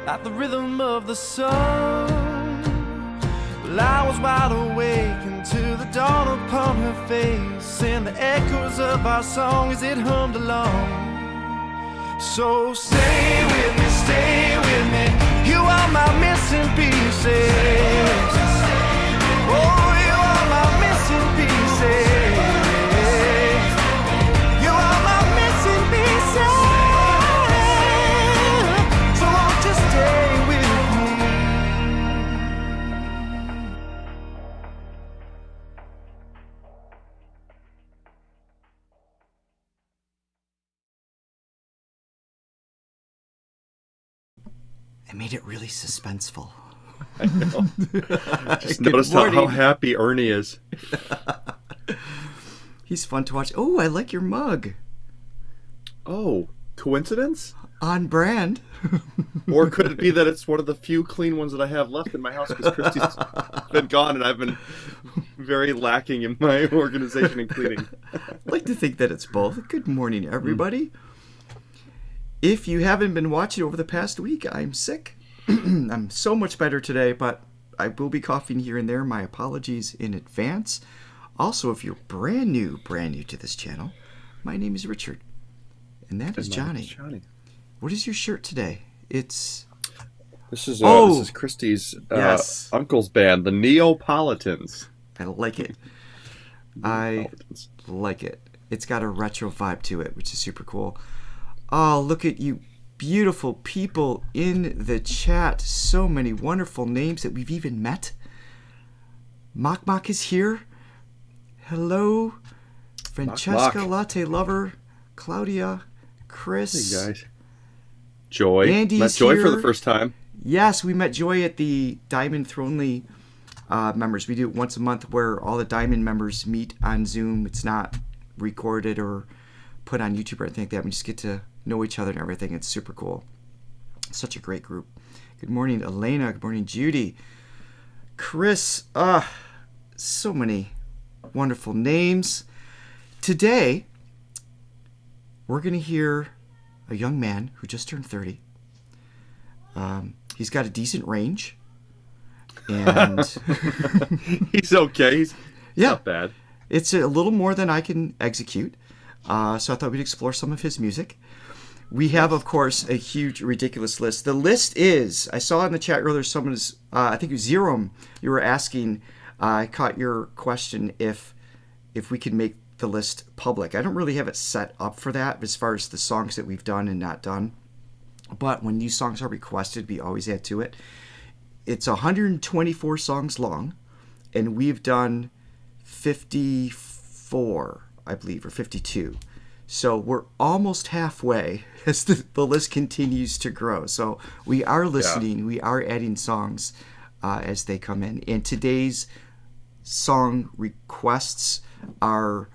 at the rhythm of the sun. Well, I was wide awake until the dawn upon her face, and the echoes of our song as it hummed along. So stay with me, you are my missing pieces. Oh, you are my missing pieces. You are my missing pieces. So won't you stay with me? I made it really suspenseful. I know. Just noticed how happy Ernie is. He's fun to watch. Oh, I like your mug. Oh, coincidence? On brand. Or could it be that it's one of the few clean ones that I have left in my house because Christy's been gone and I've been very lacking in my organization and cleaning? I'd like to think that it's both. Good morning, everybody. If you haven't been watching over the past week, I'm sick. I'm so much better today, but I will be coughing here and there. My apologies in advance. Also, if you're brand new to this channel, my name is Richard, and that is Johnny. What is your shirt today? This is Christy's yes. uncle's band, the Neapolitans. I like it. I like it. It's got a retro vibe to it, which is super cool. Oh, look at you beautiful people in the chat. So many wonderful names that we've even met. Mok is here. Hello. Francesca, Mok. Latte Lover, Claudia, Chris. Hey, guys. Joy. Andy's Met Joy here. for the first time. Yes, we met Joy at the Diamond Thronely members. We do it once a month where all the Diamond members meet on Zoom. It's not recorded or put on YouTube or anything like that. We just get to know each other and everything. It's super cool. Such a great group. Good morning, Elena. Good morning, Judy. Chris. So many wonderful names. Today, we're going to hear a young man who just turned 30. He's got a decent range. And he's okay. He's not bad. It's a little more than I can execute. So I thought we'd explore some of his music. We have, of course, a huge, ridiculous list. The list is, I saw in the chat earlier, someone's, I think it was Zerom, you were asking, I caught your question if we could make the list public. I don't really have it set up for that as far as the songs that we've done and not done. But when new songs are requested, we always add to it. It's 124 songs long, and we've done 54, I believe, or 52. So we're almost halfway as the list continues to grow. So we are listening. Yeah. We are adding songs as they come in. And today's song requests are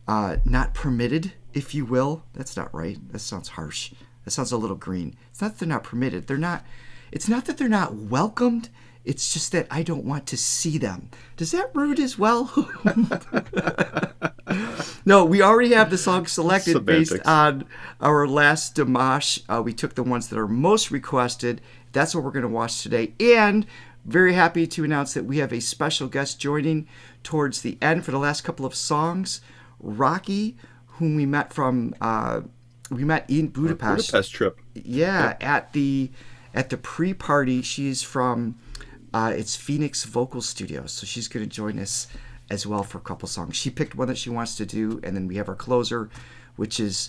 not permitted, if you will. That's not right. That sounds harsh. That sounds a little green. It's not that they're not permitted. It's not that they're not welcomed. It's just that I don't want to see them. Does that rude as well? No, we already have the song selected. Semantics. Based on our last Dimash. We took the ones that are most requested. That's what we're going to watch today. And very happy to announce that we have a special guest joining towards the end for the last couple of songs. Rocky, whom we met from in Budapest. Our Budapest trip. Yeah, at the pre-party. She's from it's Phoenix Vocal Studios, so she's going to join us as well for a couple songs. She picked one that she wants to do, and then we have our closer, which is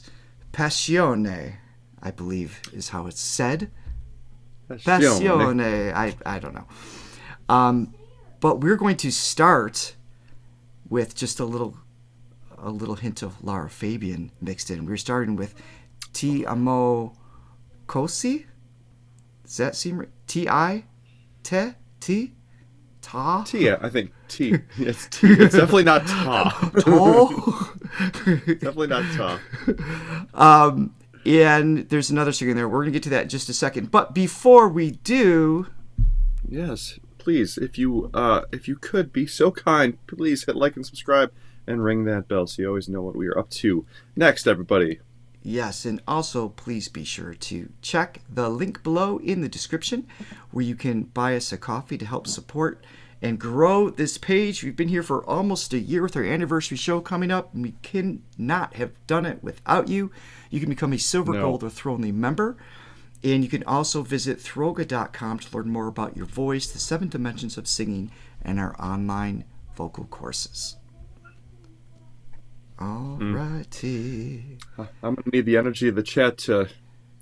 Passione, I believe is how it's said. Passione. I don't know. But we're going to start with just a little hint of Lara Fabian mixed in. We're starting with Ti Amo Cosi. Does that seem right? T-I? Te? T? Ta? T, I think T. It's T. It's definitely not ta. To? Definitely not ta. And there's another singer in there. We're going to get to that in just a second. But before we do... Yes, please, if you could be so kind, please hit like and subscribe and ring that bell so you always know what we are up to. Next, everybody. Yes, and also please be sure to check the link below in the description where you can buy us a coffee to help support and grow this page. We've been here for almost a year with our anniversary show coming up, and we cannot have done it without you. You can become a silver, gold, or Throne member. And you can also visit Throga.com to learn more about your voice, the 7 dimensions of singing, and our online vocal courses. All righty. I'm going to need the energy of the chat to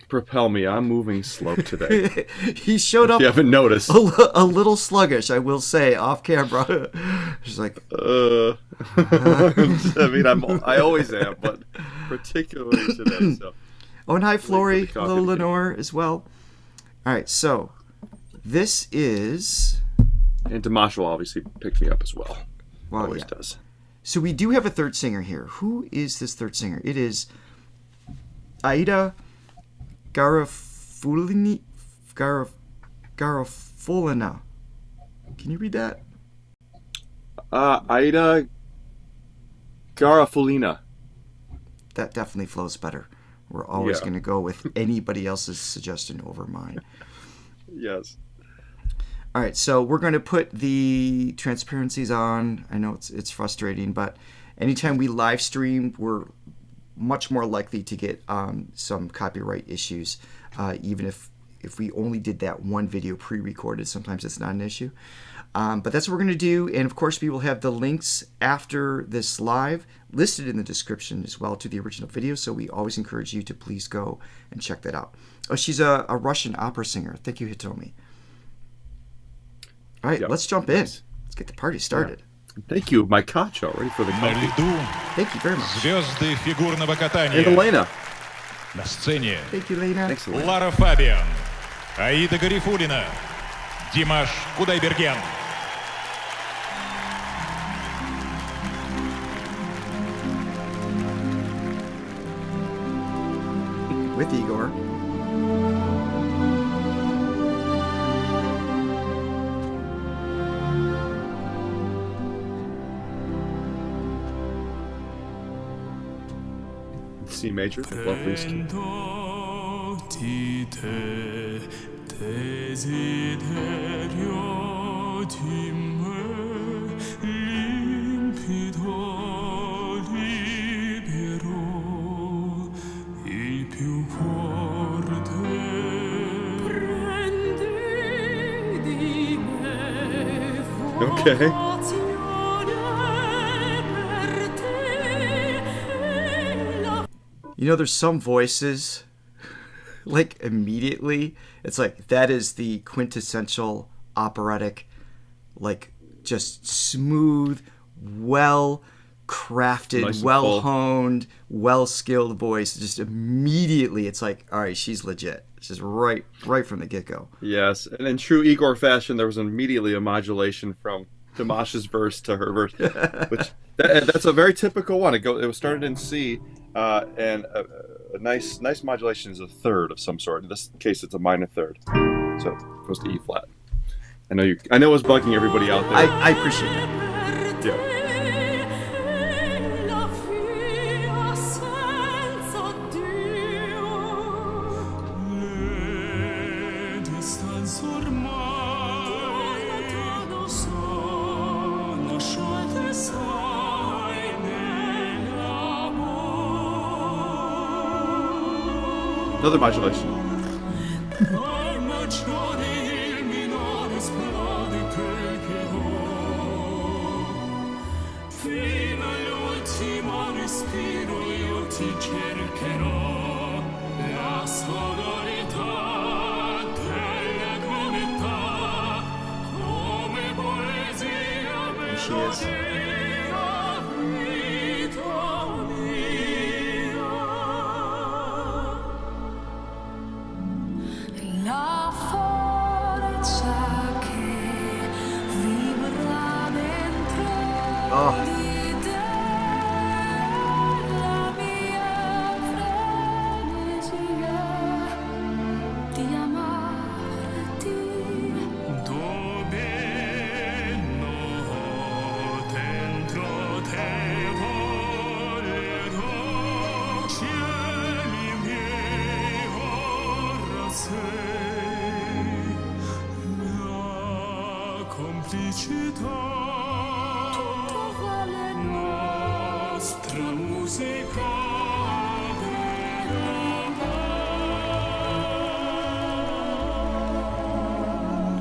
propel me. I'm moving slow today. He showed up. If you haven't noticed. A little sluggish, I will say, off camera. She's like, I mean, I always am, but particularly today. So. Oh, and hi, Flory. Hello, Lenore, as well. All right, so this is... And Dimash will obviously pick me up as well. Well, always does. So we do have a third singer here. Who is this third singer? It is Aida Garofulina. Can you read that? Aida Garofulina. That definitely flows better. We're always going to go with anybody else's suggestion over mine. Yes. All right, so we're going to put the transparencies on. I know it's frustrating, but anytime we live stream, we're much more likely to get some copyright issues. Even if we only did that one video pre-recorded, sometimes it's not an issue. But that's what we're going to do. And of course, we will have the links after this live listed in the description as well to the original video. So we always encourage you to please go and check that out. Oh, she's a Russian opera singer. Thank you, Hitomi. All right, let's jump in. Let's get the party started. Yeah. Thank you, my Cacho, ready for the coffee. Thank you very much. Звезды фигурного катания. And Elena. На сцене Thank you, Lena. Thanks, Elena. Лара Фабиан, Аида Гарифуллина, Димаш Кудайберген. With Igor. C major, lovely ski. Okay. You know, there's some voices, like immediately, it's like that is the quintessential operatic, like just smooth, well crafted, Nice and well full. honed, well skilled voice. Just immediately, it's like, all right, she's legit. It's just right from the get go. Yes, and in true Igor fashion, there was immediately a modulation from Dimash's verse to her verse, which that's a very typical one. It was started in C, and a nice modulation is a third of some sort. In this case, it's a minor third, so it goes to E flat. I know it was bugging everybody out there. I appreciate that. Yeah. Another modulation. There she is. Oh.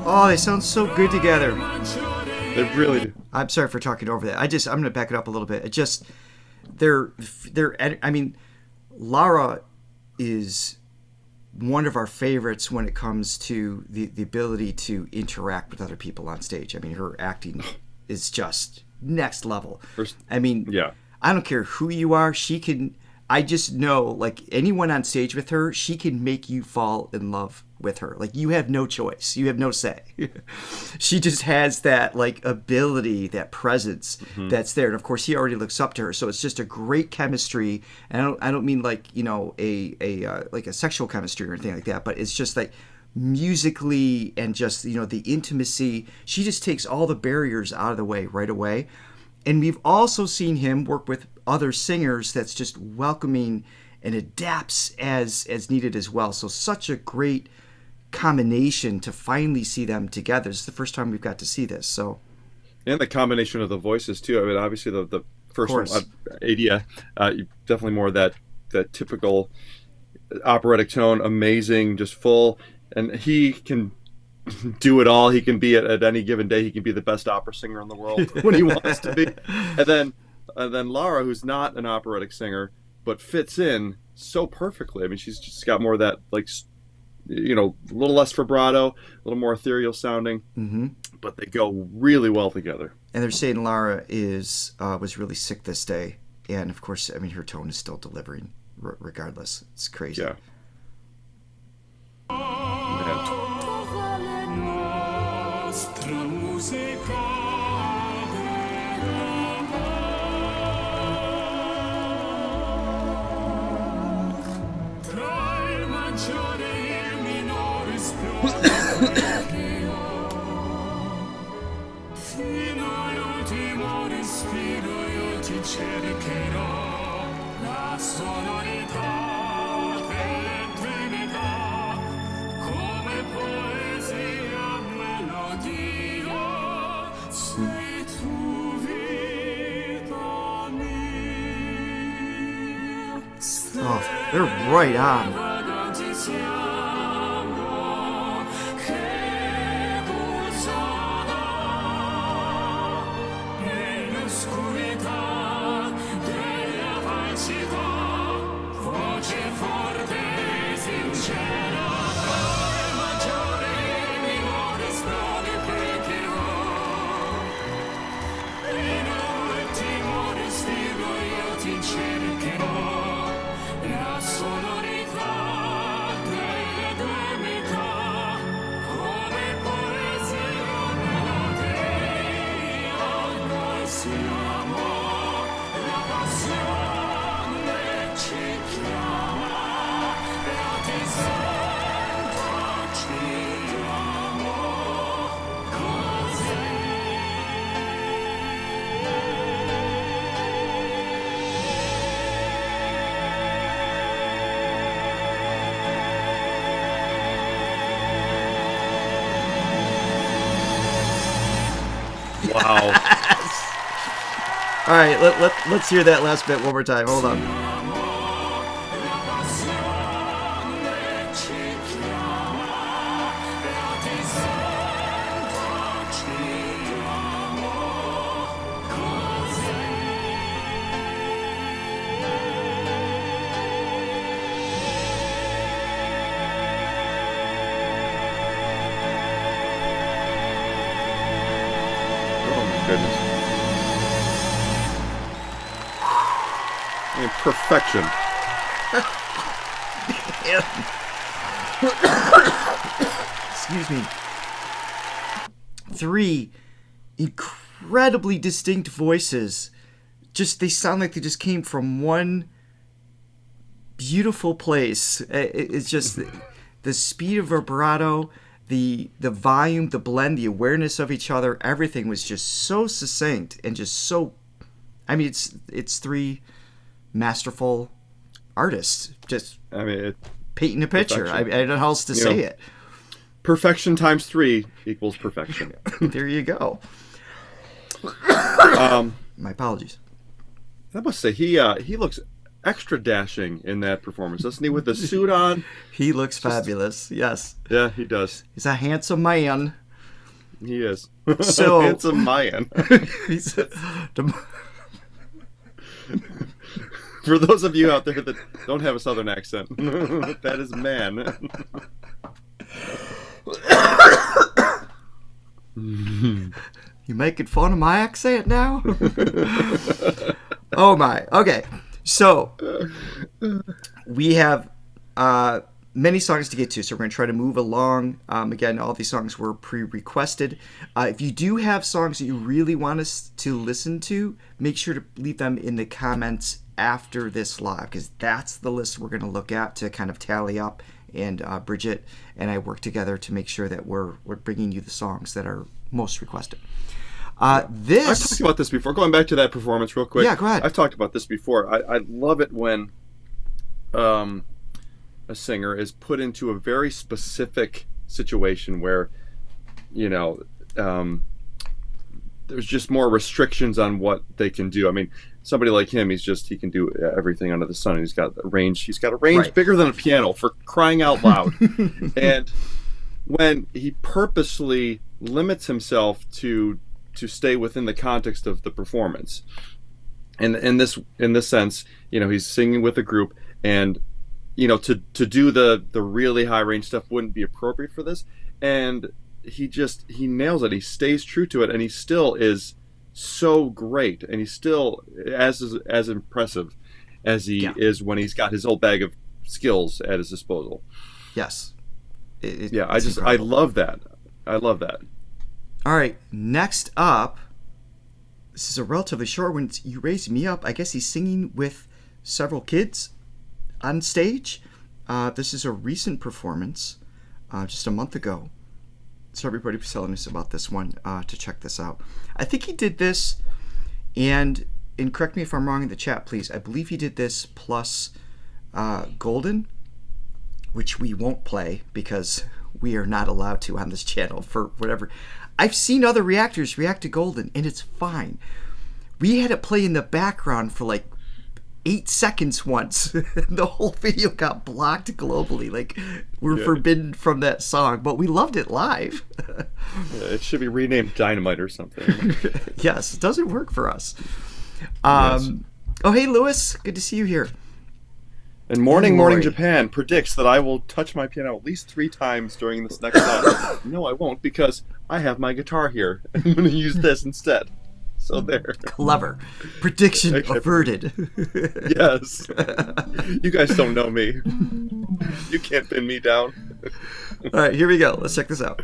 Oh, they sound so good together. They really do. I'm sorry for talking over that. I'm going to back it up a little bit. It just, I mean, Lara is one of our favorites when it comes to the ability to interact with other people on stage. I mean, her acting is just next level. I mean, Yeah. I don't care who you are. I just know, like, anyone on stage with her, she can make you fall in love with her. Like, you have no choice. You have no say. She just has that, like, ability, that presence that's there. And, of course, he already looks up to her. So it's just a great chemistry. And I don't mean, like, you know, like a sexual chemistry or anything like that. But it's just, like, musically and just, you know, the intimacy. She just takes all the barriers out of the way right away. And we've also seen him work with other singers that's just welcoming and adapts as needed as well. So such a great combination to finally see them together. It's the first time we've got to see this. So, and the combination of the voices too. I mean, obviously the first one, Adia, definitely more that typical operatic tone, amazing, just full, and he can do it all. He can be at any given day. He can be the best opera singer in the world when he wants to be. And then Lara, who's not an operatic singer but fits in so perfectly. I mean, she's just got more of that, like, you know, a little less vibrato, a little more ethereal sounding, but they go really well together. And they're saying Lara was really sick this day, and of course, I mean, her tone is still delivering regardless. It's crazy. Yeah. Oh, they're right on. Wow. All right, let's hear that last bit one more time. Hold on. Goodness. I mean, perfection. Excuse me. 3 incredibly distinct voices. They sound like they just came from one beautiful place. It's just the speed of vibrato, the volume, the blend, the awareness of each other. Everything was just so succinct and just so. I mean, it's 3 masterful artists just I mean, painting a picture. I don't know how else to say it. perfection times 3 equals perfection. There you go. My apologies. I must say, he looks extra dashing in that performance, doesn't he? With the suit on. He looks fabulous. Yes. Yeah, he does. He's a handsome man. He is. So Handsome Mayan. he's For those of you out there that don't have a southern accent, that is man. You making fun of my accent now? Oh my. Okay. So we have many songs to get to, so we're going to try to move along. Again, all these songs were pre-requested. If you do have songs that you really want us to listen to, make sure to leave them in the comments after this live, because that's the list we're going to look at to kind of tally up. And Bridget and I work together to make sure that we're bringing you the songs that are most requested. I've talked about this before. Going back to that performance real quick. Yeah, go ahead. I've talked about this before. I love it when a singer is put into a very specific situation where, there's just more restrictions on what they can do. I mean, somebody like him, he can do everything under the sun. He's got a range. He's got a range Right. bigger than a piano, for crying out loud. And when he purposely limits himself to stay within the context of the performance, and in this sense, he's singing with a group, and to do the really high range stuff wouldn't be appropriate for this, and he nails it. He stays true to it, and he still is so great, and he's still as impressive as he is when he's got his whole bag of skills at his disposal. Yes. I love that. I love that. All right, next up, this is a relatively short one. You Raised Me Up. I guess he's singing with several kids on stage. This is a recent performance, just a month ago. So everybody was telling us about this one, to check this out. I think he did this, and correct me if I'm wrong in the chat, please. I believe he did this plus Golden, which we won't play because we are not allowed to on this channel for whatever. I've seen other reactors react to Golden, and it's fine. We had it play in the background for like 8 seconds once. The whole video got blocked globally. Like, we're forbidden from that song, but we loved it live. It should be renamed Dynamite or something. Yes, it doesn't work for us. Yes. Oh, hey, Lewis. Good to see you here. And Morning Japan predicts that I will touch my piano at least 3 times during this next song. No, I won't, because I have my guitar here. I'm going to use this instead. So there. Clever. Prediction averted. Yes. You guys don't know me. You can't pin me down. All right, here we go. Let's check this out.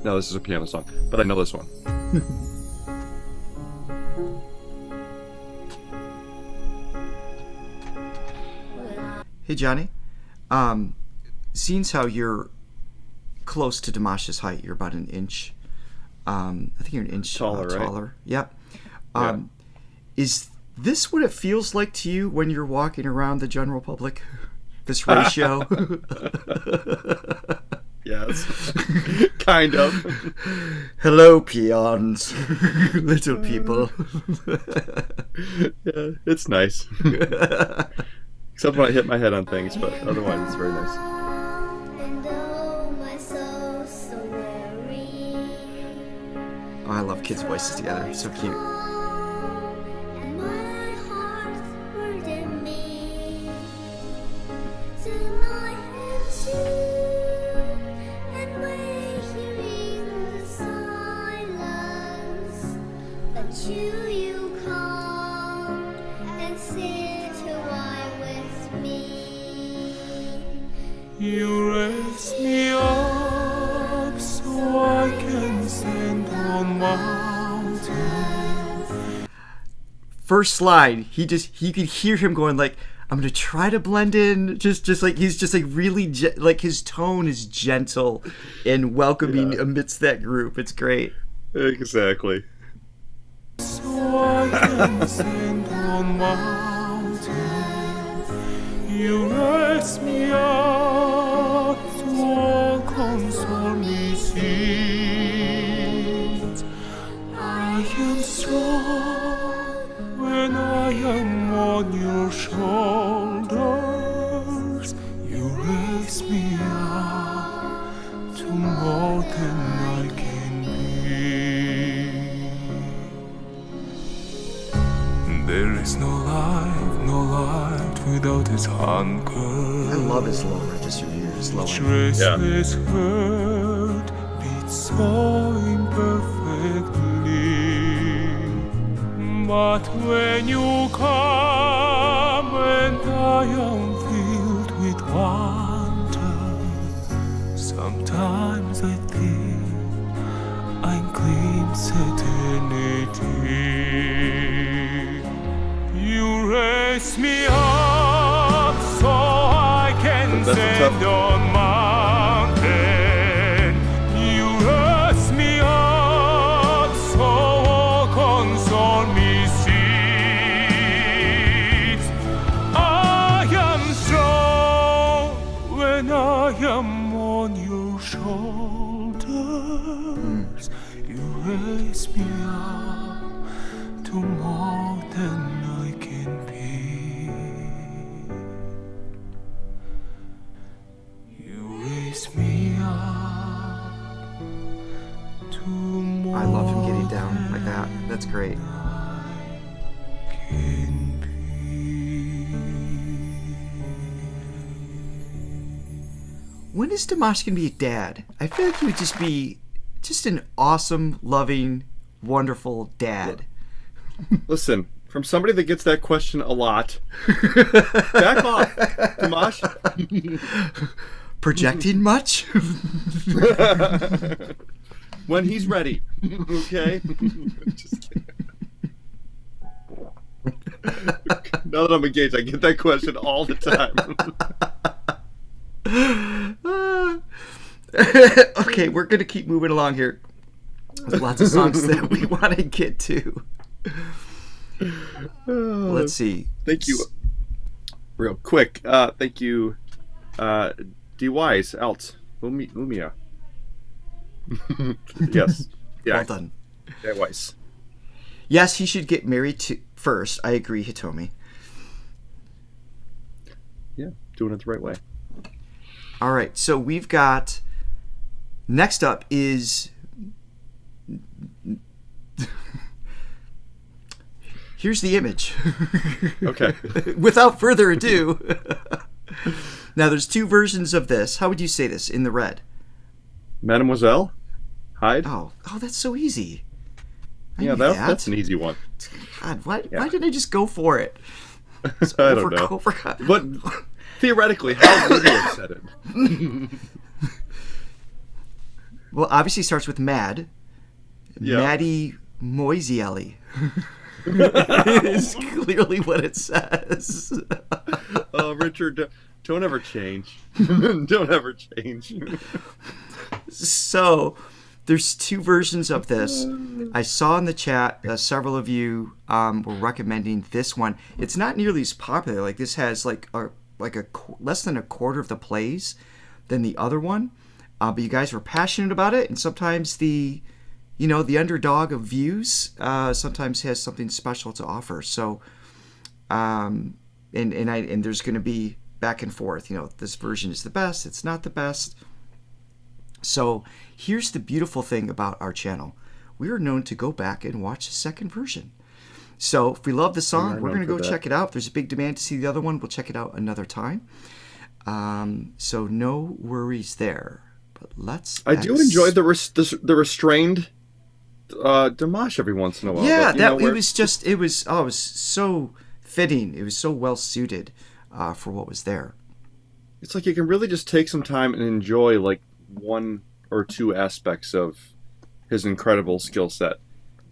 No, this is a piano song, but I know this one. Hey, Johnny. Seeing how you're close to Dimash's height, you're about an inch. I think you're an inch taller, taller. right? Yep. Yeah. Is this what it feels like to you when you're walking around the general public? This ratio? Yes. Kind of. Hello, peons. Little people. Yeah, it's nice. Except when I hit my head on things, but otherwise it's very nice. Oh, I love kids' voices together. It's so cute. You raise me up so I can stand on mountains. First line, you could hear him going like, I'm gonna try to blend in, just like he's just like really like his tone is gentle and welcoming amidst that group. It's great. Exactly. So I can stand on mountain. You raise me up to console me sins. I am strong when I am on your shoulders. You raise me up to more than I can be. There is no life without his hunger. I love his low register here, his low Each end. restless heart beats so imperfectly. But when you come and I am filled with wonder, sometimes I think I glimpse eternity. You raise me up so I can That's a stand tough- on mountain. You raise me up so console me seeds. I am strong when I am on your shoulders. You raise me up to more than I can be. You raise me up to more I love him getting down like that. That's great. can be. When is Dimash gonna be a dad? I feel like he would just be just an awesome, loving, wonderful dad. Listen, from somebody that gets that question a lot, back off, Dimash. Projecting much? When he's ready, okay? Just kidding. Now that I'm engaged, I get that question all the time. Okay, we're gonna keep moving along here. There's lots of songs that we want to get to. Let's see. Thank you. Real quick, thank you, D-Wise, Alt, Lumia. Yes. Yeah. Well done. D-Wise. Yes, he should get married to first. I agree, Hitomi. Yeah, doing it the right way. All right, so we've got. Next up is. Here's the image. Okay. Without further ado. Now, there's two versions of this. How would you say this in the red? Mademoiselle Hyde? Oh, that's so easy. I yeah, knew that's an easy one. God, why Yeah. didn't I just go for it? I don't know. But theoretically, how would you have said it? Well, obviously it starts with Mad. Yeah. Mademoiselle. Is clearly what it says. Oh, Richard, don't ever change. Don't ever change. So, there's two versions of this. I saw in the chat several of you were recommending this one. It's not nearly as popular. Like this has less than a quarter of the plays than the other one. But you guys were passionate about it, and sometimes the underdog of views sometimes has something special to offer. So, and there's going to be back and forth. This version is the best. It's not the best. So here's the beautiful thing about our channel. We are known to go back and watch the second version. So if we love the song, we're going to go check it out. If there's a big demand to see the other one, we'll check it out another time. So no worries there. But I do enjoy the restrained Dimash every once in a while. Yeah, but, it was so fitting. It was so well suited for what was there. It's like you can really just take some time and enjoy like one or two aspects of his incredible skill set,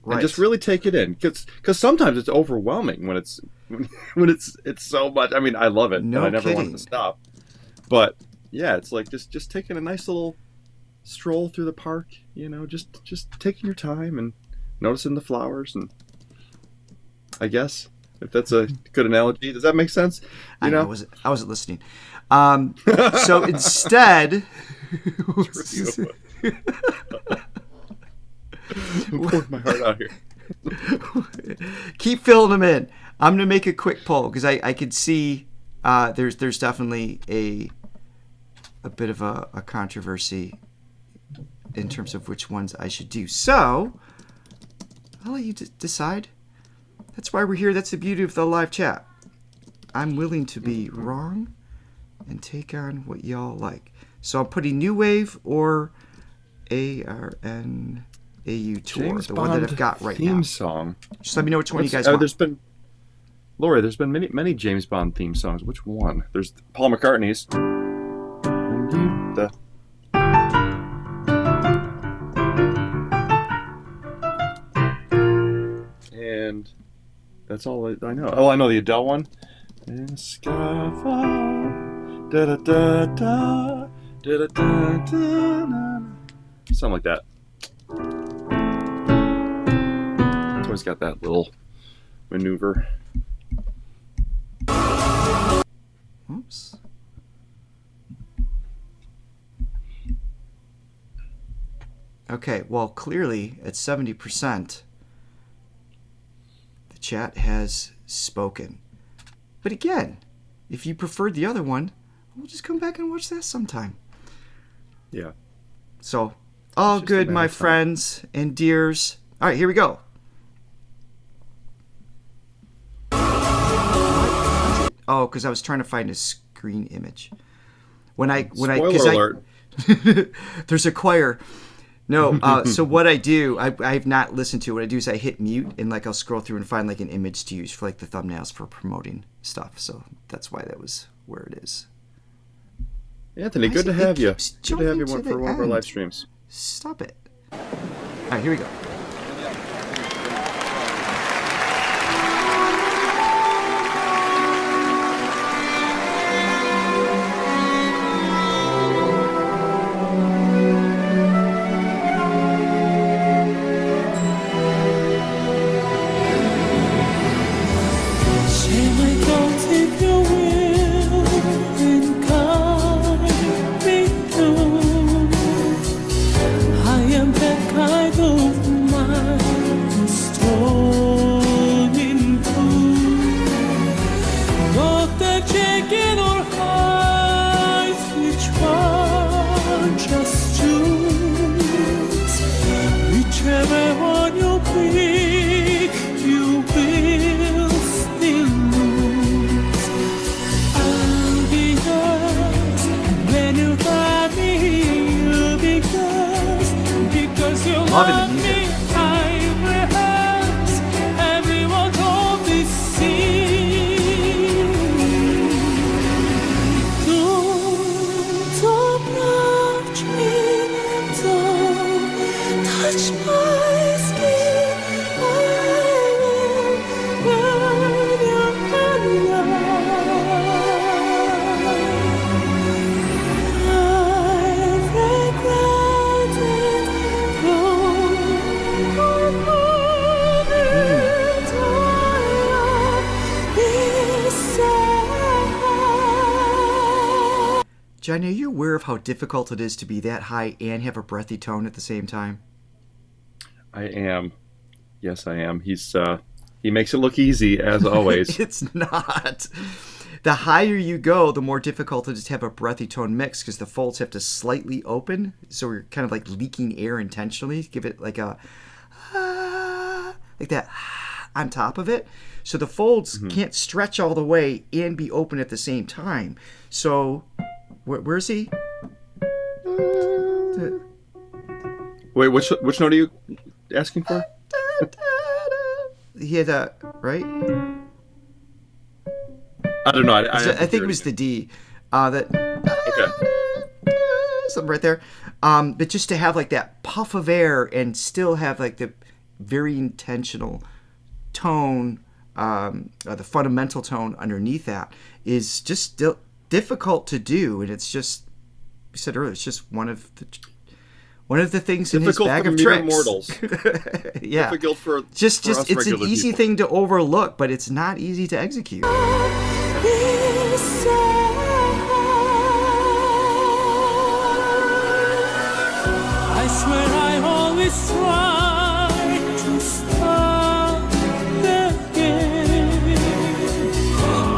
and just really take it in. Because sometimes it's overwhelming when it's so much. I mean, I love it, and I never want it to stop. But yeah, it's like just taking a nice little stroll through the park. Just taking your time and noticing the flowers, and I guess, if that's a good analogy. Does that make sense? I wasn't listening. So instead, I'm pouring my heart out here. keep filling them in. I'm gonna make a quick poll because I could see there's definitely a bit of a controversy in terms of which ones I should do. So I'll let you decide. That's why we're here. That's the beauty of the live chat. I'm willing to be wrong and take on what y'all like. So I'm putting New Wave or ARNAU Tour, James the one that I've got right theme now. song. Just let me know which one you guys want. There's been many James Bond theme songs. Which one? There's Paul McCartney's. And that's all I know. Oh, I know the Adele one. In the sky fall, da da da da, da da da da. Something like that. It's always got that little maneuver. Oops. Okay, well, clearly at 70%, the chat has spoken. But again, if you preferred the other one, we'll just come back and watch that sometime. Yeah. So, all Just good, a matter my of time. friends and dears. All right, here we go. Oh, because I was trying to find a screen image. Spoiler alert. There's a choir. No, so what I do, I've not listened to it. What I do is I hit mute and like I'll scroll through and find like an image to use for like the thumbnails for promoting stuff. So that's why that was where it is. Anthony, good to have you. Good to have you for one of our live streams. Stop it. All right, here we go. Share my thoughts if you will, and guide me through. I am that kind of mind, storming through. Not the chicken or highs, which one just choose. Whichever one you pick, you will still lose. I'll be yours when you got me. You'll be yours because you Loving the love music. me. I rehearse everyone told me sing. Don't approach me, don't touch my skin. I will burn you alive. I've regretted long moment I be sad. Johnny, are you aware of how difficult it is to be that high and have a breathy tone at the same time? I am. Yes, I am. He makes it look easy as always. It's not. The higher you go, the more difficult it is to have a breathy tone mix because the folds have to slightly open. So we're kind of like leaking air intentionally. Give it like a, like that on top of it. So the folds can't stretch all the way and be open at the same time. So, where's he? Wait, which note are you asking for? He had a, right? I don't know. I think it was the D. That Okay. something right there. But just to have like that puff of air and still have like the very intentional tone, the fundamental tone underneath that is just difficult to do. And it's just, we said earlier, it's just one of One of the things in his Difficult bag for of mere tricks. mortals. Yeah. Difficult for Just us it's an regular easy people. thing to overlook, but it's not easy to execute. I swear I always try to start again.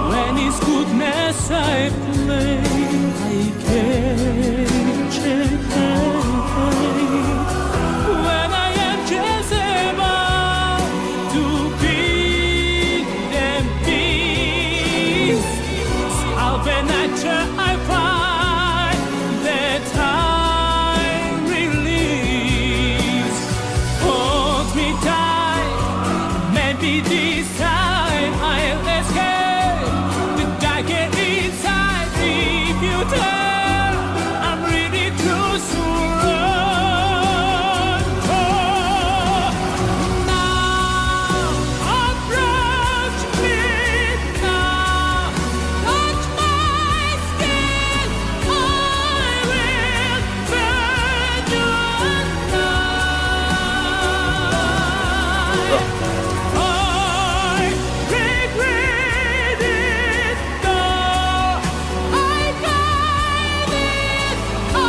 When it's goodness I play, I can't change. When I am just about to be them peace, I'll be nature I find that time release. Hold me tight, maybe this time I'll escape the dark inside. If you turn, I'm ready to surrender. Now approach me, now touch my skin. I will burn you alive. I regret it, though I guide it. I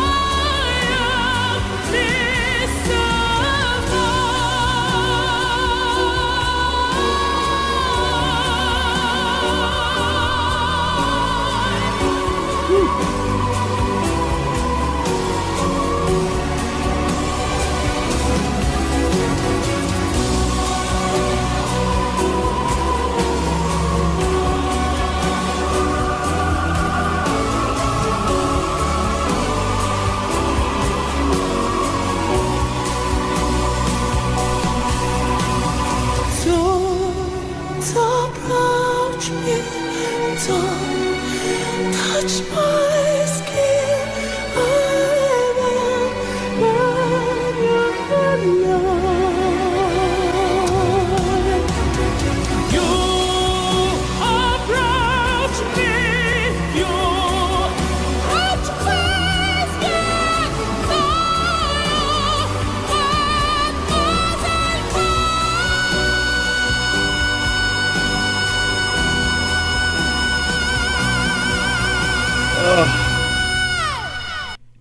Don't approach me, don't touch my skin. I will burn you alive. You approach me, you touch my skin.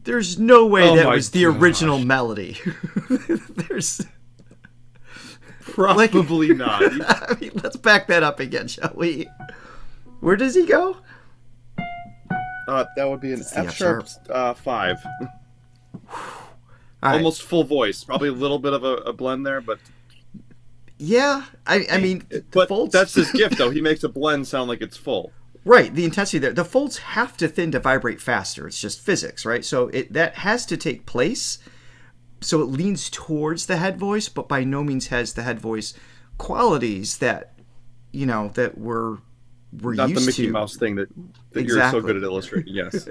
There's no way Oh that my was the gosh. original melody. There's. Probably not. I mean, let's back that up again, shall we? Where does he go? That would be an It's the F sharp 5. All right. Almost full voice. Probably a little bit of a blend there, but Yeah, I mean, the but folds. that's his gift though. He makes a blend sound like it's full. Right, the intensity there. The folds have to thin to vibrate faster. It's just physics, right? So that has to take place. So it leans towards the head voice, but by no means has the head voice qualities that that we're Not used the Mickey to. Mouse thing that you're Exactly. so good at illustrating. Yes.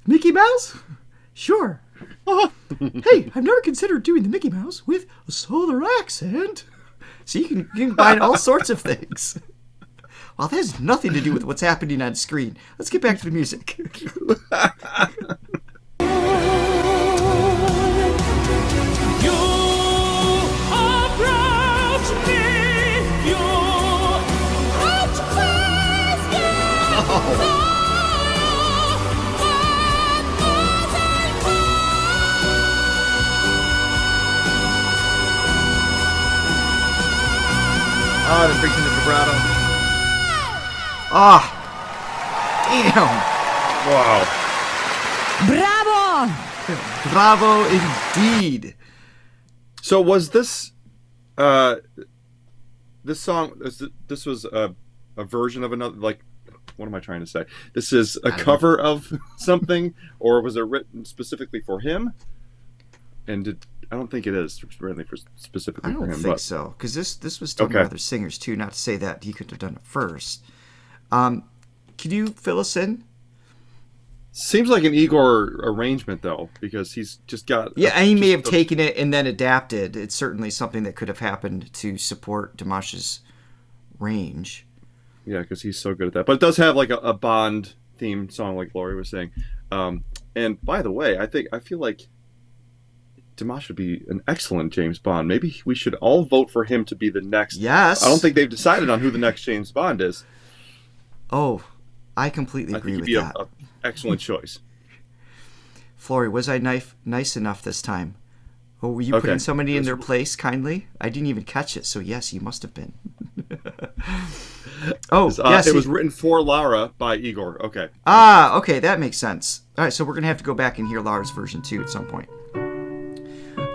Mickey Mouse? Sure. Hey, I've never considered doing the Mickey Mouse with a southern accent. So you can combine all sorts of things. Well, that has nothing to do with what's happening on screen. Let's get back to the music. You approach me, you touch my skin. Oh, that brings in the vibrato. Ah, damn. Wow. Bravo indeed. So was this this song? This was a version of another. Like, what am I trying to say? This is a cover of something, or was it written specifically for him? And I don't think it is written specifically I for don't him. think But so, because this was done by Okay. other singers too. Not to say that he could have done it first. Can you fill us in? seems like an Igor arrangement though, because he's just got Yeah, he may have taken it and then adapted. It's certainly something that could have happened to support Dimash's range. Yeah, because he's so good at that. But it does have like a Bond theme song, like Lori was saying. And by the way, I feel like Dimash would be an excellent James Bond. Maybe we should all vote for him to be the next. Yes. I don't think they've decided on who the next James Bond is. Oh, I completely agree with that. An excellent choice. Flory, was I nice enough this time? Or were you putting somebody in their place kindly? I didn't even catch it, so yes, you must have been. Yes. It was written for Lara by Igor. Okay. Okay, that makes sense. All right, so we're going to have to go back and hear Lara's version too at some point.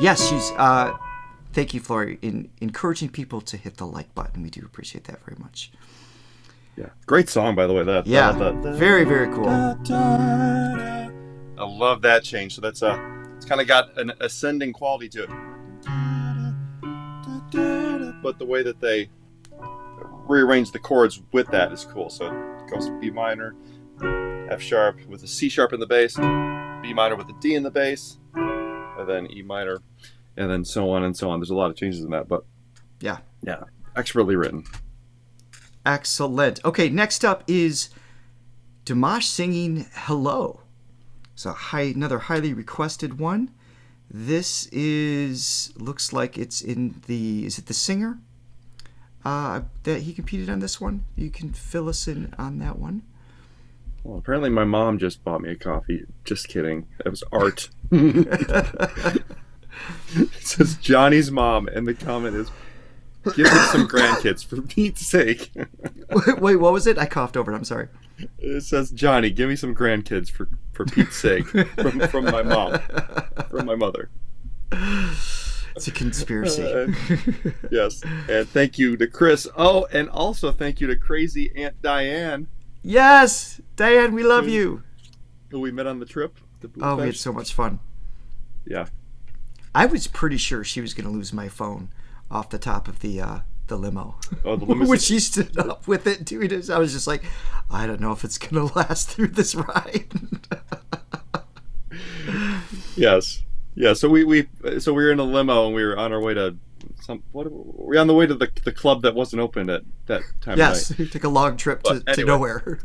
Yes, she's... thank you, Flory, in encouraging people to hit the like button. We do appreciate that very much. Yeah. Great song, by the way. Very, very cool. I love that change. So that's it's kind of got an ascending quality to it. But the way that they rearrange the chords with that is cool. So it goes B minor, F sharp with a C sharp in the bass, B minor with a D in the bass, and then E minor, and then so on and so on. There's a lot of changes in that, but yeah, expertly written. Excellent. Okay, next up is Dimash singing Hello. So another highly requested one. This looks like it's in is it The Singer? That he competed on this one? You can fill us in on that one. Well, apparently my mom just bought me a coffee. Just kidding. It was art. It says Johnny's mom, and the comment is, give me some grandkids for Pete's sake. Wait, what was it? I coughed over it. I'm sorry. It says, Johnny, give me some grandkids for Pete's sake. From my mom. From my mother. It's a conspiracy. Yes. And thank you to Chris. Oh, and also thank you to crazy Aunt Diane. Yes! Diane, we love you. Who we met on the trip. We had so much fun. Yeah. I was pretty sure she was going to lose my phone off the top of the limo. Oh, the limo. When she stood up with it, dude, I was just like, I don't know if it's going to last through this ride. Yes. Yeah, so we were in a limo and we were on our way to we're on the way to the club that wasn't open at that time yes, of night. we took a long trip to nowhere.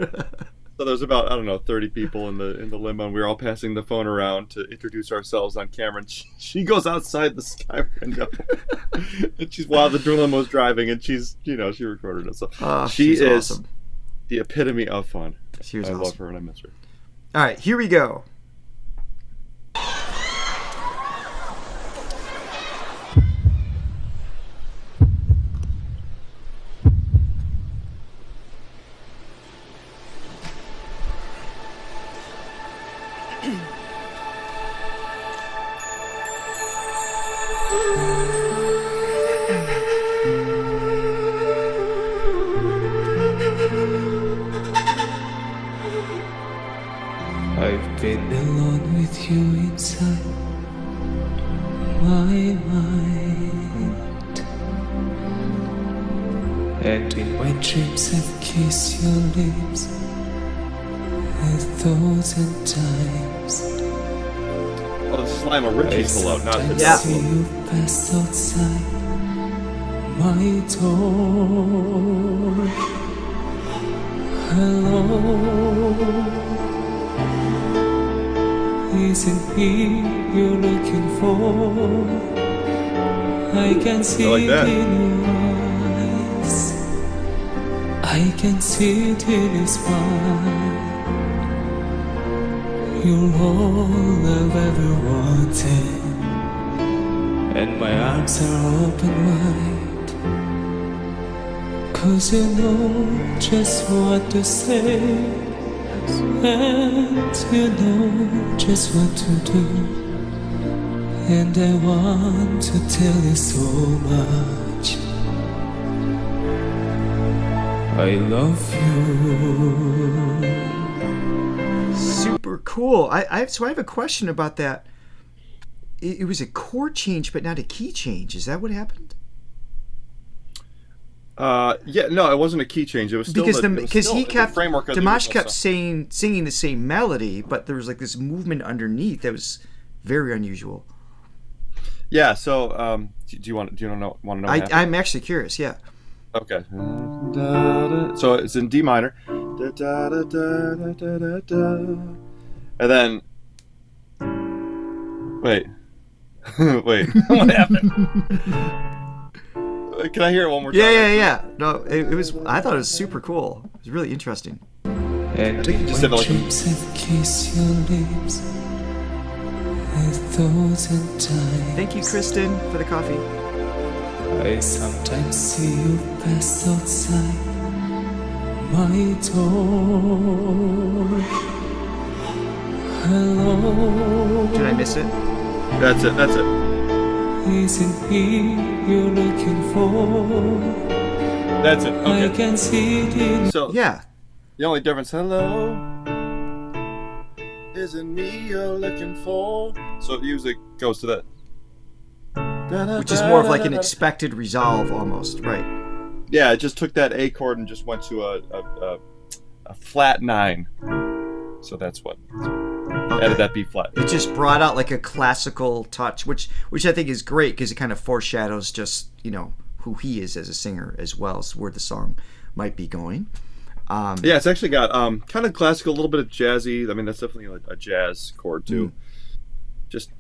So there was about 30 people in the limo, and we were all passing the phone around to introduce ourselves on camera. And she goes outside the sky window, and she's while the limo's driving, and she recorded us. So she is awesome. The epitome of fun. She was I awesome. love her and I miss her. All right, here we go. I've been alone with you inside my mind, and in my dreams I've kissed your lips 1,000 times. Oh, this is Lionel Richie's hello, not the Yeah. See you pass outside my door. Hello. Isn't he you're looking for? I can see like it that. in your eyes. I can see it in your smile. You're all I've ever wanted, and my arms are open wide, 'cause you know just what to say, and you know just what to do, and I want to tell you so much. I love you. Super cool. I have a question about that. It was a chord change, but not a key change. Is that what happened? Yeah, no, it wasn't a key change. It was still because he kept the framework of the Dimash original kept song. singing the same melody, but there was like this movement underneath that was very unusual. Yeah. So, do you want to know? What happened? I'm actually curious. Yeah. Okay. So it's in D minor. And then, wait. Wait, what happened? Can I hear it one more time? Yeah. No, it was. I thought it was super cool. It was really interesting. And think you just said, when like- dreams have kissed your lips, a thousand times. Thank you, Kristen, for the coffee. I sometimes see you pass outside my door. Hello, Did I miss it? That's it. isn't he you're looking for? That's it. I Okay. can see it in So Yeah. the only difference, hello, isn't me you're looking for. So the music goes to that. Which is more of like an expected resolve almost, right? Yeah, it just took that A chord and just went to a flat 9. So that's what added that B flat. It just brought out like a classical touch, which I think is great because it kind of foreshadows just, who he is as a singer as well as where the song might be going. Yeah, it's actually got kind of classical, a little bit of jazzy. I mean, that's definitely a jazz chord too. Just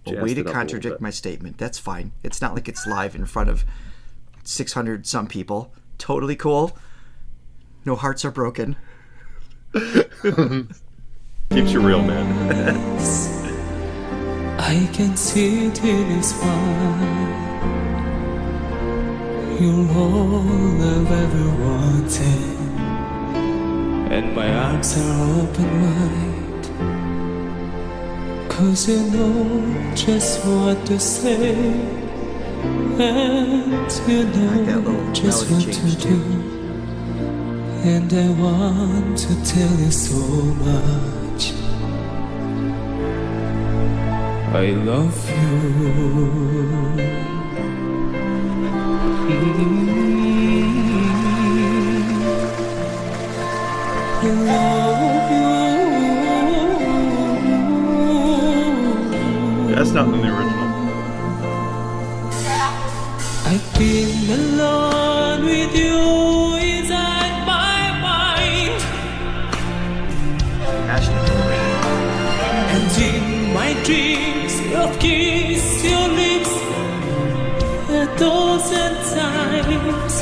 A jazzed way it to up a little contradict bit. my statement. That's fine. It's not like it's live in front of 600 some people. Totally cool. No hearts are broken. Keeps you real, man. I can see it in his smile. You're all I've ever wanted, and my arms are open wide, 'cause you know just what to say, and you know that little just melody what to change, do. too. And I want to tell you so much. I love you. I love you. That's not in the original. I've been alone with you inside my mind, Passionate. and in my dreams I've kissed your lips a dozen times.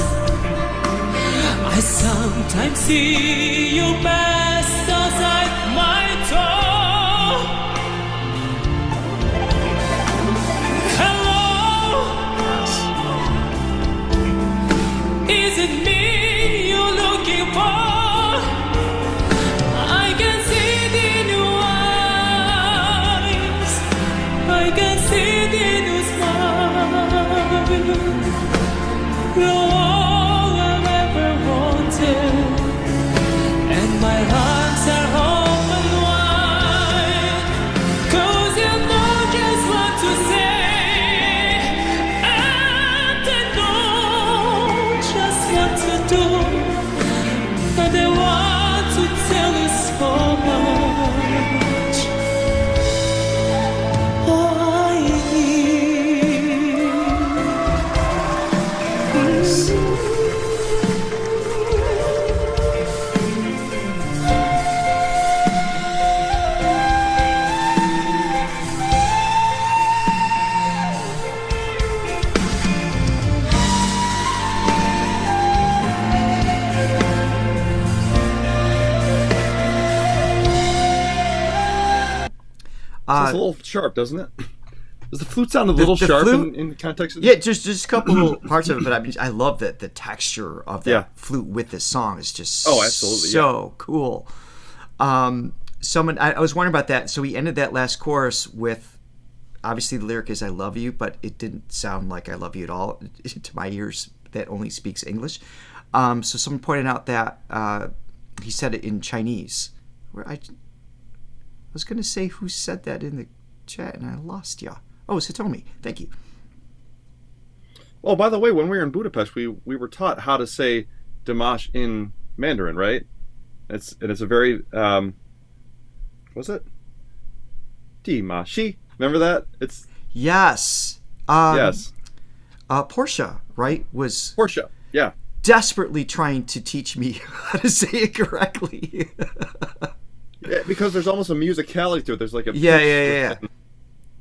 I sometimes see you pass outside my door. Hello, is it me you're looking for? I can see it in your eyes. I can see it in your smile. You're all I've ever wanted, and my arms are open wide, 'cause you know just what to say, and I know just what to do, and I want to tell you so much. Oh, I It's a little sharp, doesn't it? Does the flute sound a little the sharp flute? in the context of Yeah, just a couple little parts of it, but I love that the texture of that Yeah. flute with this song is just Oh, absolutely, so cool. Someone I was wondering about that. So he ended that last chorus with, obviously the lyric is "I love you," but it didn't sound like "I love you" at all to my ears that only speaks English. So someone pointed out that he said it in Chinese. Where I was going to say who said that in the chat, and I lost ya. Oh, Satomi. Thank you. Oh, by the way, when we were in Budapest, we were taught how to say Dimash in Mandarin, right? It's a very what's it? Dimashi. Remember that? It's Yes. yes. Portia, right, was Portia. Yeah. desperately trying to teach me how to say it correctly. Yeah, because there's almost a musicality to it. There's like a Yeah.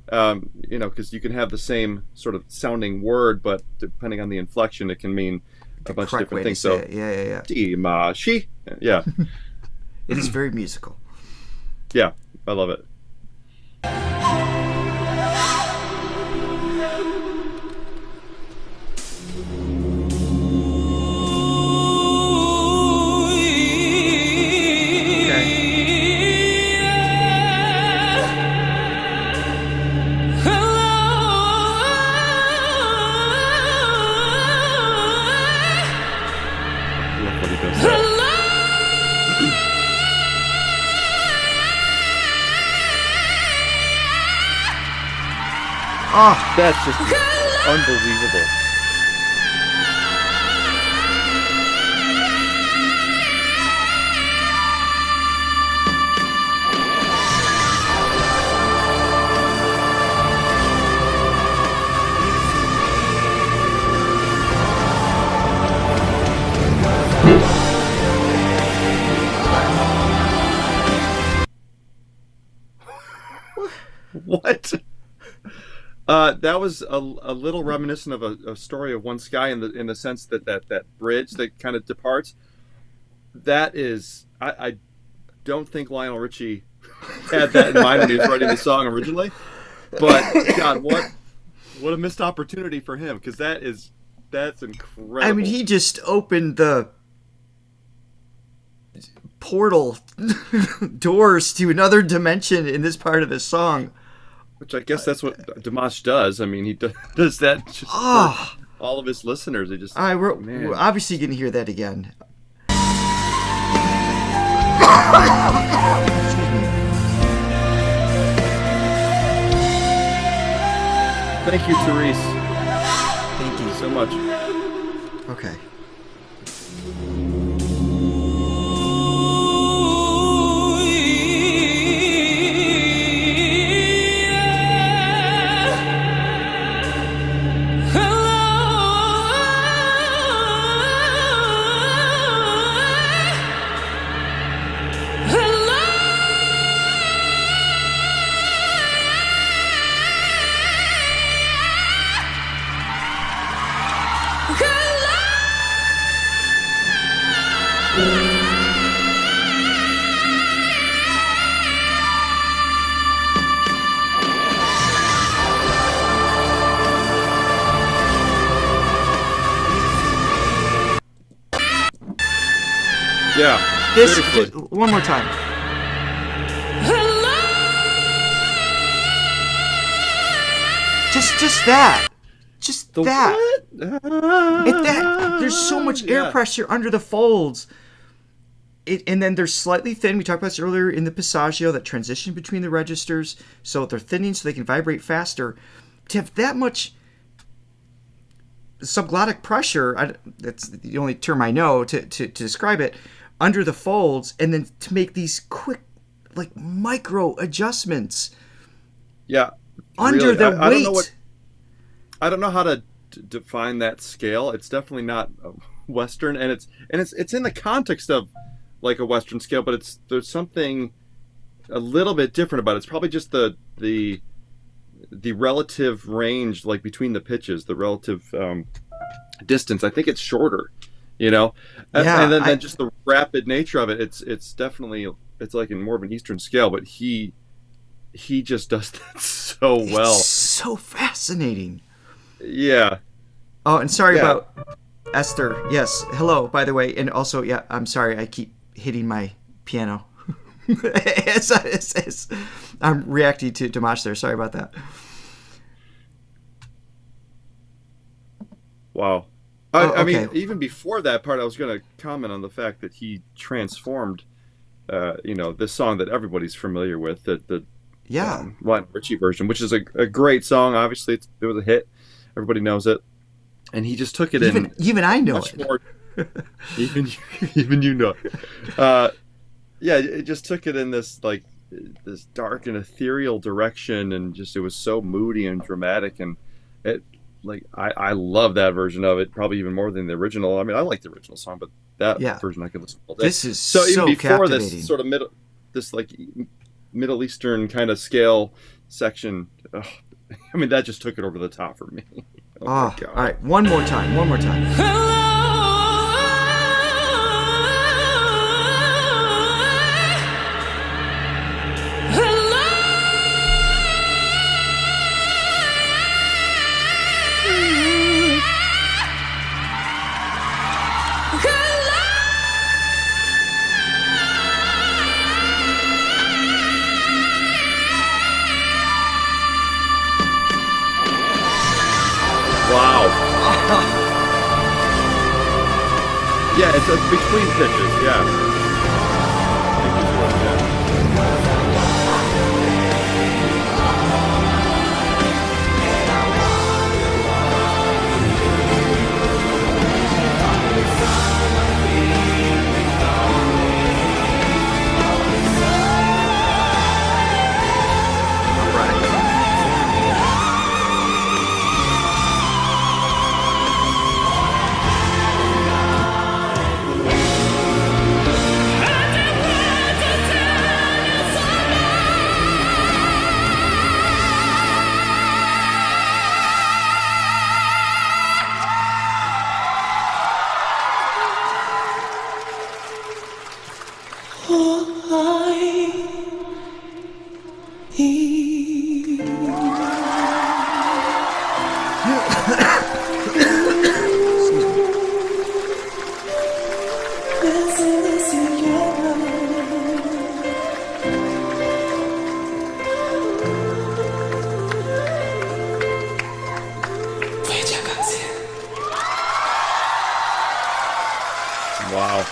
Because you can have the same sort of sounding word, but depending on the inflection, it can mean a bunch of Correct way different to things. say So, it. Yeah. Dimash, yeah, It is very musical. yeah, I love it. I love what he does there. Oh, That's just unbelievable. What? That was a little reminiscent of a story of one sky in the sense that bridge that kind of departs. That is, I don't think Lionel Richie had that in mind when he was writing the song originally. But God, what a missed opportunity for him, because that's incredible. I mean, he just opened the portal doors to another dimension in this part of the song. Which I guess that's what Dimash does. I mean, he does that just for all of his listeners. He just, We're obviously going to hear that again. Excuse me. Thank you, Therese, Thank you. so much. Okay. Yeah. This seriously. one more time. Just that. Just that. There's so much air Yeah. pressure under the folds. And then they're slightly thin. We talked about this earlier in the passaggio, that transition between the registers. So they're thinning so they can vibrate faster. To have that much subglottic pressure, that's the only term I know to describe it, under the folds, and then to make these quick, like, micro adjustments Yeah. under really. the I weight. I don't know how to define that scale. It's definitely not Western, and it's in the context of like a Western scale, but there's something a little bit different about it. It's probably just the relative range, like between the pitches, the relative distance. I think it's shorter, Yeah, and then just the rapid nature of it. It's definitely, it's like in more of an Eastern scale, but he just does that so well. It's so fascinating. Yeah. Oh, and sorry Yeah. about Esther. Yes, hello, by the way. And also, yeah, I'm sorry. I keep hitting my piano. as I'm reacting to Dimash there. Sorry about that. Wow. Oh, I mean, okay. even before that part, I was going to comment on the fact that he transformed, this song that everybody's familiar with, the Yeah. Lionel Richie version, which is a great song. Obviously, it was a hit. Everybody knows it. And he just took it in Even I know much it. more. even you know. Yeah, it just took it in this dark and ethereal direction, and just it was so moody and dramatic, and it I love that version of it probably even more than the original. I mean, I like the original song, but that version I could listen to all day. This is so even so before captivating. this sort of Middle Eastern kind of scale section, I mean, that just took it over the top for me. Oh, my All God. right, one more time. Wow. Yeah, it's between pitches. Yeah. Thank you for that. All right. Wow.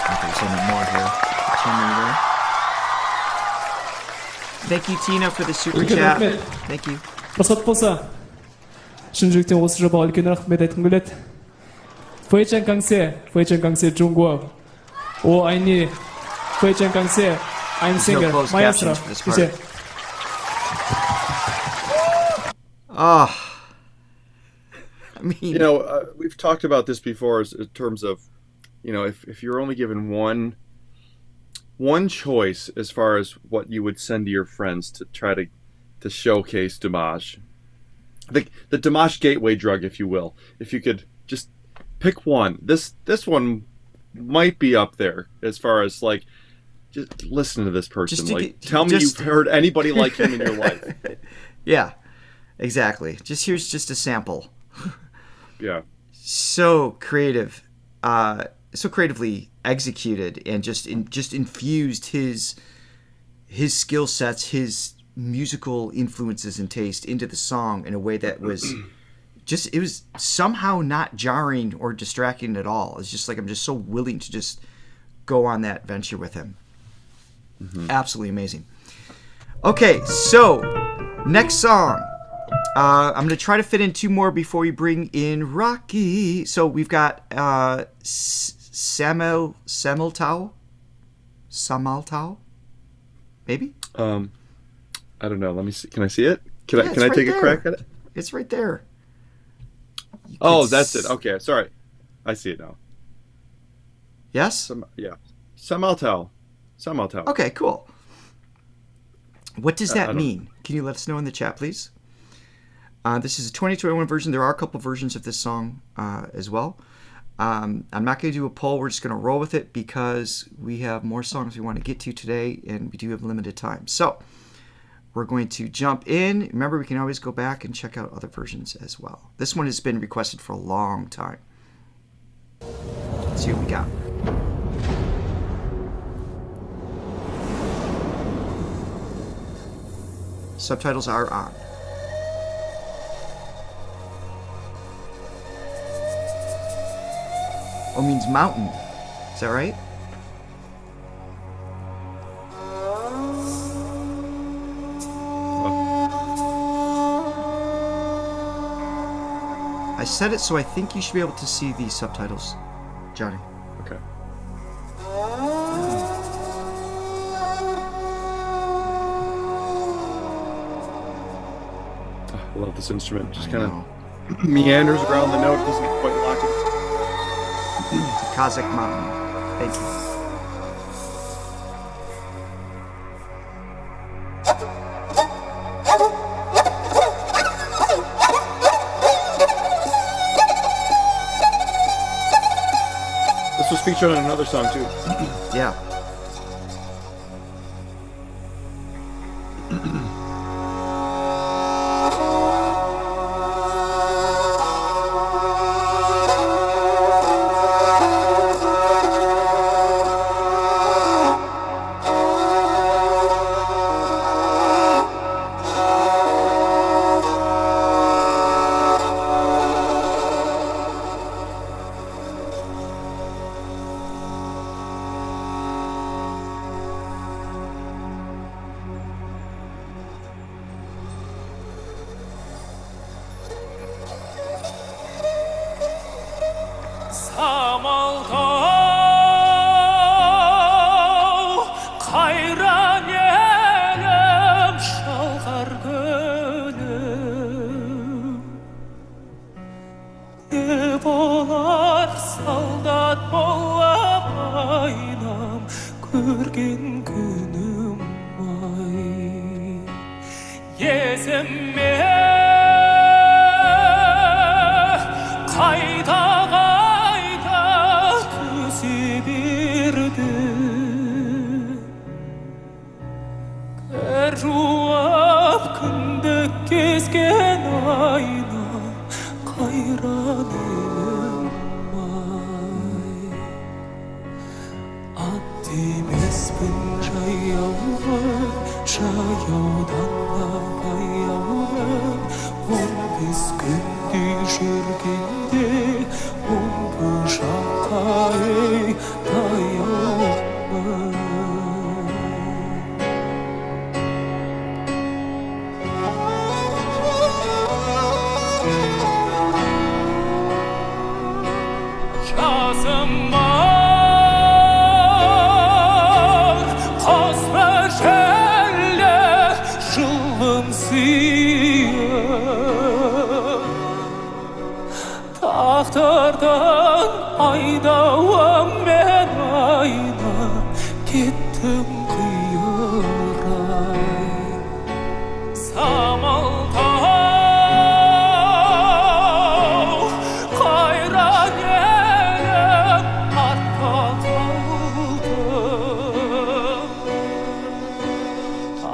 Okay, so more here. There. Thank you, Tina, for the super Үлкен chat. рахмет. Thank you. Рұқсат болса, шын жүректен осы жобаға үлкен рахмет айтқым келеді. 非常感谢中国。我爱你，非常感谢。I'm no singer, closed maestro. captions for this part. 谢谢。 Ah. I mean, You know, we've talked about this before in terms of, you know, if you're only given one choice as far as what you would send to your friends to try to showcase Dimash, the Dimash gateway drug, if you will, if you could just pick one, this one might be up there as far as like, just listen to this person. Just to Like, get- tell me just- you've heard anybody like him in your life. yeah, exactly. Here's just a sample. Yeah. So creative, so creatively executed, and just infused his skill sets, his musical influences and taste into the song in a way that was it was somehow not jarring or distracting at all. It's just like I'm just so willing to just go on that venture with him. Absolutely amazing. Okay, so next song. I'm going to try to fit in two more before we bring in Rocky. So we've got Samaltau? Maybe? I don't know. Let me see. Can I see it? Can Yeah, I it's take right a crack there. at it? It's right there. You Oh, can that's it. Okay, sorry. I see it now. Yes? Yeah. Samaltau. Okay, cool. What does I that don't- mean? Can you let us know in the chat, please? This is a 2021 version. There are a couple versions of this song as well. I'm not going to do a poll. We're just going to roll with it because we have more songs we want to get to today, and we do have limited time. So we're going to jump in. Remember, we can always go back and check out other versions as well. This one has been requested for a long time. Let's see what we got. Subtitles are on. Oh, means mountain. Is that right? I said it, so I think you should be able to see the subtitles, Johnny. Okay. I love this instrument. Just kind of meanders around the note, doesn't get quite locked in. Kazakh Mountain. Thank you. This was featured on another song too. Yeah. Samaltau kayran yelim şalgar gönlüm ne bolar saldat bolla baynam görgen günüm vay yesem kayda Ruap kındık gezgen ayna kayranım vay Attimiz bin çayavdan da bayavdan On biz gündü jürgende On bu şakayı dayavdan Tahtardan aydavam ben ayna gittim kıyıray Samaltau kayran yerim arka kaldım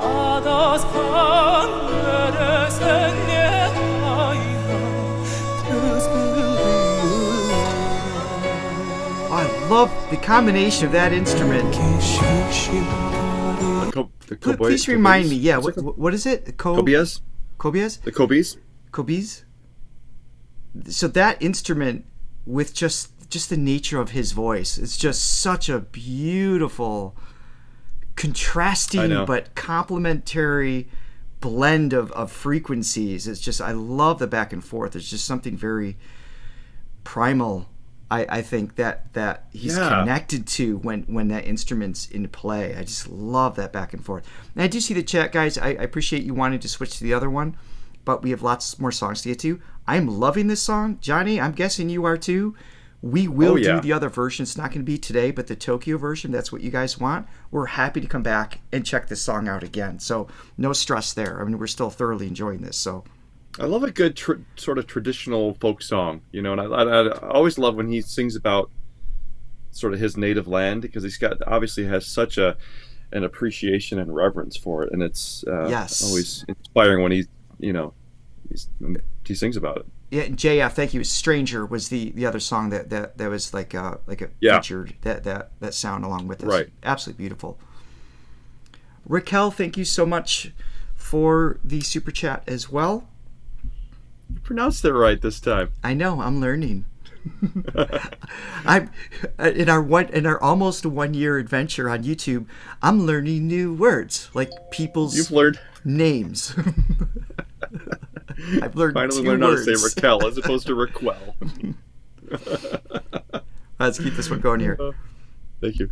Adaskan neresen ayna I love the combination of that instrument. Please remind me. Yeah, what is it? Kobies? Kobies? The Kobies? Kobies? So that instrument, with just the nature of his voice, it's just such a beautiful, contrasting but complementary blend of frequencies. It's just, I love the back and forth. There's just something very primal, I think, that he's connected to when that instrument's in play. I just love that back and forth. And I do see the chat, guys. I appreciate you wanting to switch to the other one, but we have lots more songs to get to. I'm loving this song. Johnny, I'm guessing you are too. We will do the other version. It's not going to be today, but the Tokyo version, that's what you guys want. We're happy to come back and check this song out again. So no stress there. I mean, we're still thoroughly enjoying this. So I love a good sort of traditional folk song, you know, and I always love when he sings about sort of his native land, because he's got obviously has such an appreciation and reverence for it, and it's always inspiring when he sings about it. Yeah, JF, thank you. Stranger was the other song that was like a featured that sound along with this. Right. Absolutely beautiful. Raquel, thank you so much for the super chat as well. You pronounced it right this time. I know, I'm learning. I'm in our almost 1 year adventure on YouTube, I'm learning new words, like people's names. I've learned finally two learned words. how to say Raquel as opposed to Raquel. Let's keep this one going here. Thank you.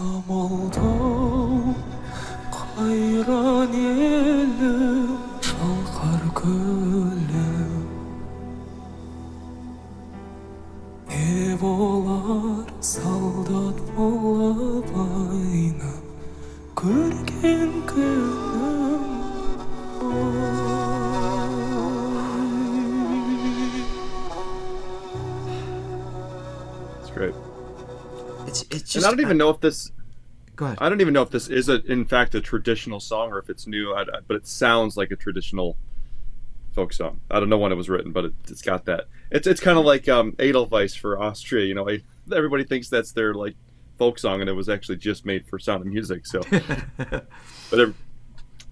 Samaltau kayran yelim şalkar gülüm Ne bolar saldat bola bayna Görgen günüm It's great. It's just. And I don't even know if this. Go ahead. I don't even know if this is in fact a traditional song or if it's new. But it sounds like a traditional folk song. I don't know when it was written, but it's got that. It's kind of like Edelweiss for Austria. You know, everybody thinks that's their like folk song, and it was actually just made for Sound of Music. So,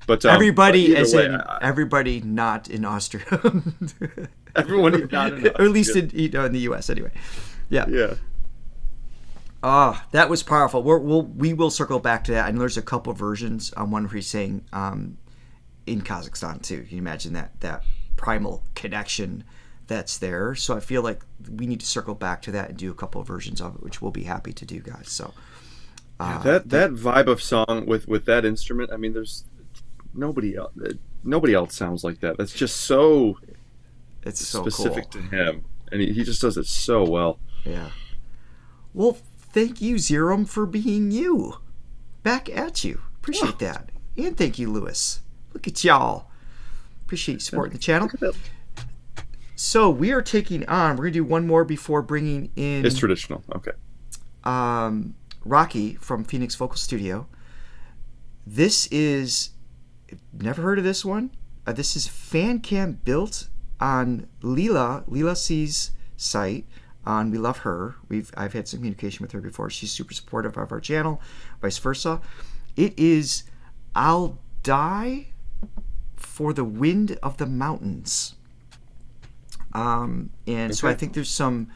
but everybody, either as way, in everybody, not in Austria. everyone is not in or at least in in the U.S. anyway. Yeah. Yeah. Ah, that was powerful. We will circle back to that. And there's a couple versions on one where he's saying in Kazakhstan too. Can you imagine that primal connection that's there? So I feel like we need to circle back to that and do a couple of versions of it, which we'll be happy to do, guys. So that vibe of song with that instrument. I mean, there's nobody else sounds like that. That's just so. It's so specific cool to him, and he just does it so well. Yeah. Well, thank you, Zerum, for being you. Back at you. Appreciate that. And thank you, Lewis. Look at y'all. Appreciate you supporting the channel. So we are taking on. We're gonna do one more before bringing in. It's traditional. Okay. Rocky from Phoenix Vocal Studio. This is. Never heard of this one. This is fan cam built on Leela C's site on We Love Her. I've had some communication with her before. She's super supportive of our channel, vice versa. It is I'll Die for the Wind of the Mountains. So I think there's some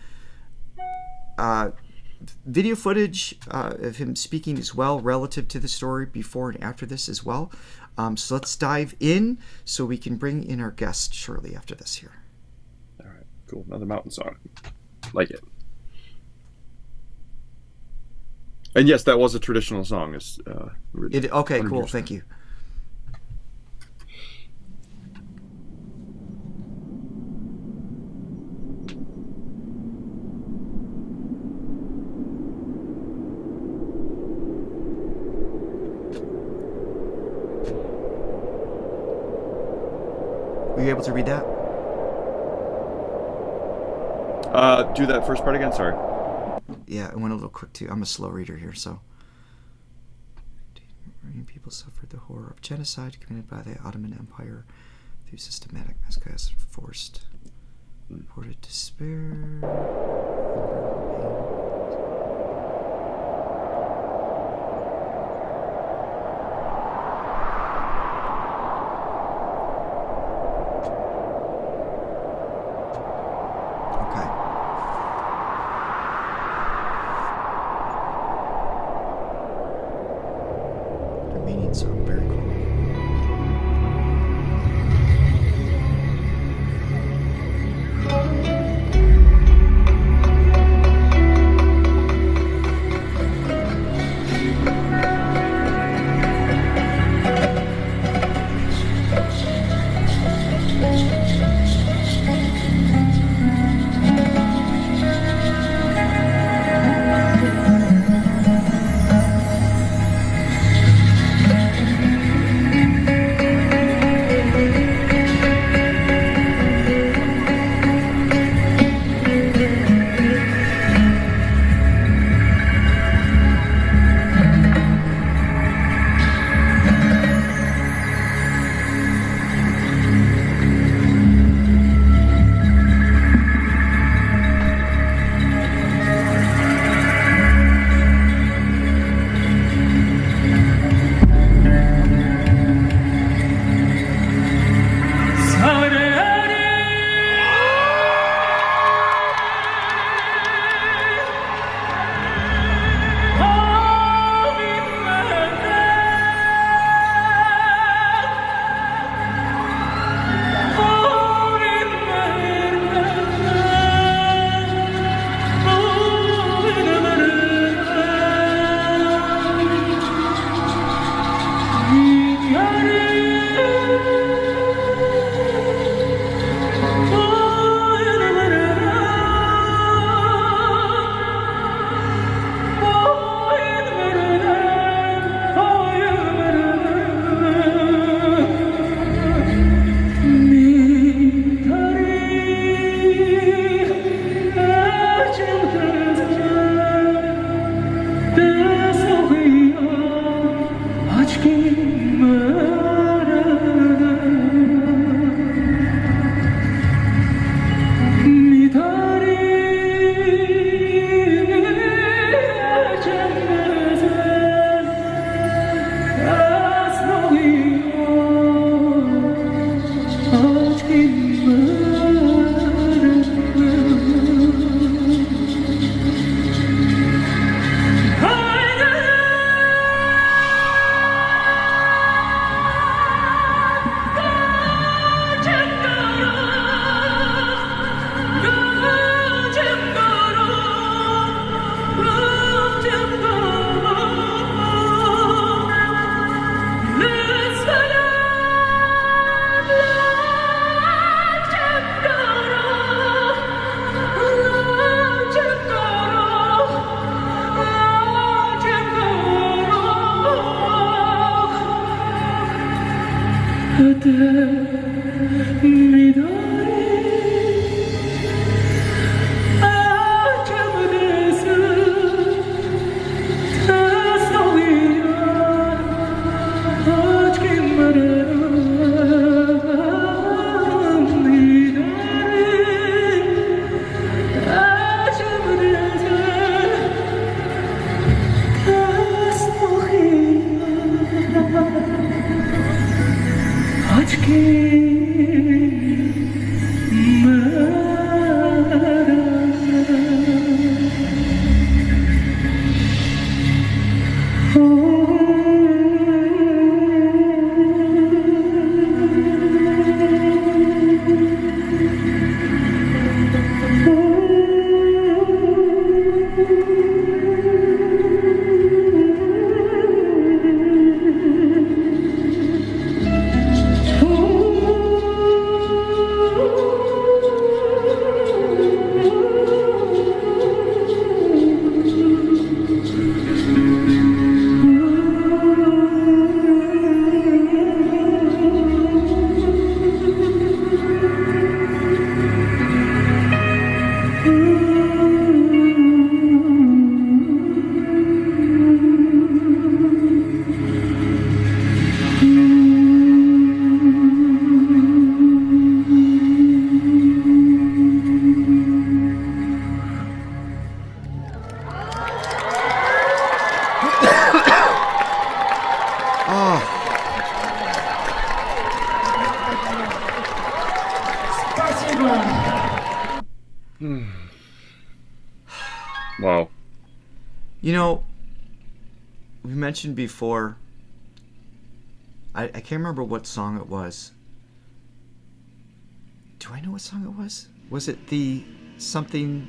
video footage of him speaking as well relative to the story before and after this as well. So let's dive in so we can bring in our guest shortly after this here. All right, cool. Another mountain song. Like it. And yes, that was a traditional song. Okay, cool. Thank you. Were you able to read that? Do that first part again. Sorry. Yeah, it went a little quick too. I'm a slow reader here, so. Armenian people suffered the horror of genocide committed by the Ottoman Empire through systematic massacres, forced, reported despair. So very cool. Wow. You know, we mentioned before, I can't remember what song it was. Do I know what song it was? Was it the something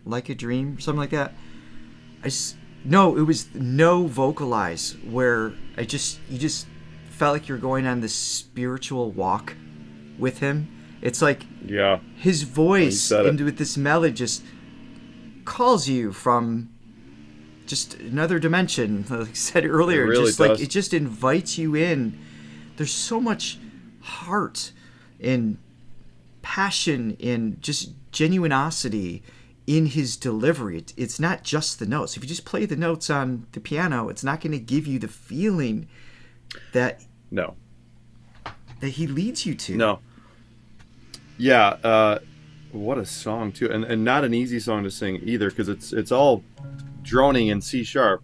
like a dream or something like that? No, it was no vocalize, where you just felt like you're going on this spiritual walk with him. It's like his voice and with this melody just calls you from just another dimension, like I said earlier. It really just does. like it just invites you in. There's so much heart and passion and just genuinosity in his delivery. It's not just the notes. If you just play the notes on the piano, it's not going to give you the feeling that he leads you to. No. Yeah, what a song too, and not an easy song to sing either, because it's all droning in C sharp,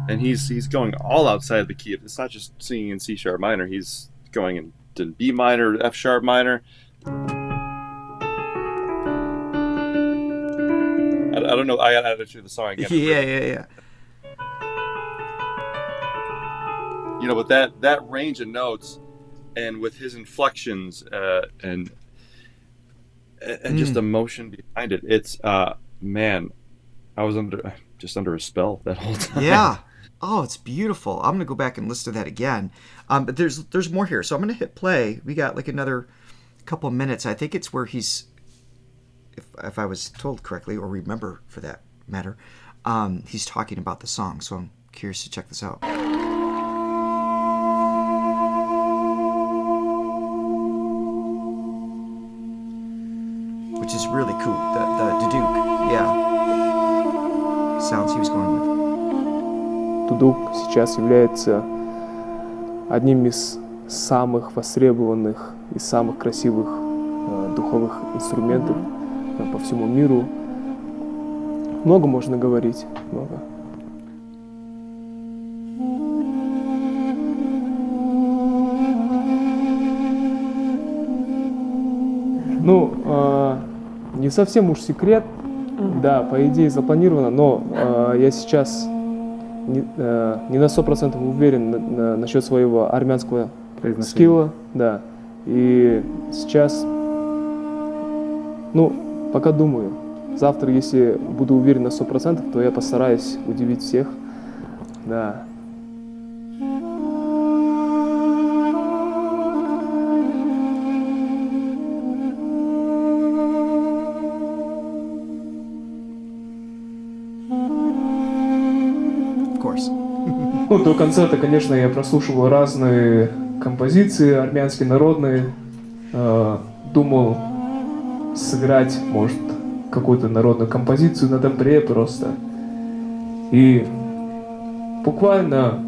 and he's going all outside the key. It's not just singing in C sharp minor. He's going into B minor, F sharp minor. I don't know. I gotta add it to the song again. Yeah. You know, but that range of notes, and with his inflections, and just emotion behind it. It's man, I was just under a spell that whole time. Yeah. Oh, it's beautiful. I'm gonna go back and listen to that again. But there's more here, so I'm gonna hit play. We got like another couple of minutes. I think it's where he's, if I was told correctly, or remember for that matter, he's talking about the song. So I'm curious to check this out. Which is really cool. The Duke, sounds he was going with. Дудук сейчас является одним из самых востребованных и самых красивых духовых инструментов по всему миру. Много можно говорить, много. Ну, не совсем уж секрет, да, по идее запланировано, но я сейчас не на 100% уверен насчет своего армянского скилла, да, и сейчас, ну, пока думаю. Завтра, если буду уверен на 100%, то я постараюсь удивить всех, да. Ну, до концерта, конечно, я прослушивал разные композиции армянские, народные. Думал сыграть, может, какую-то народную композицию на домбре просто. И буквально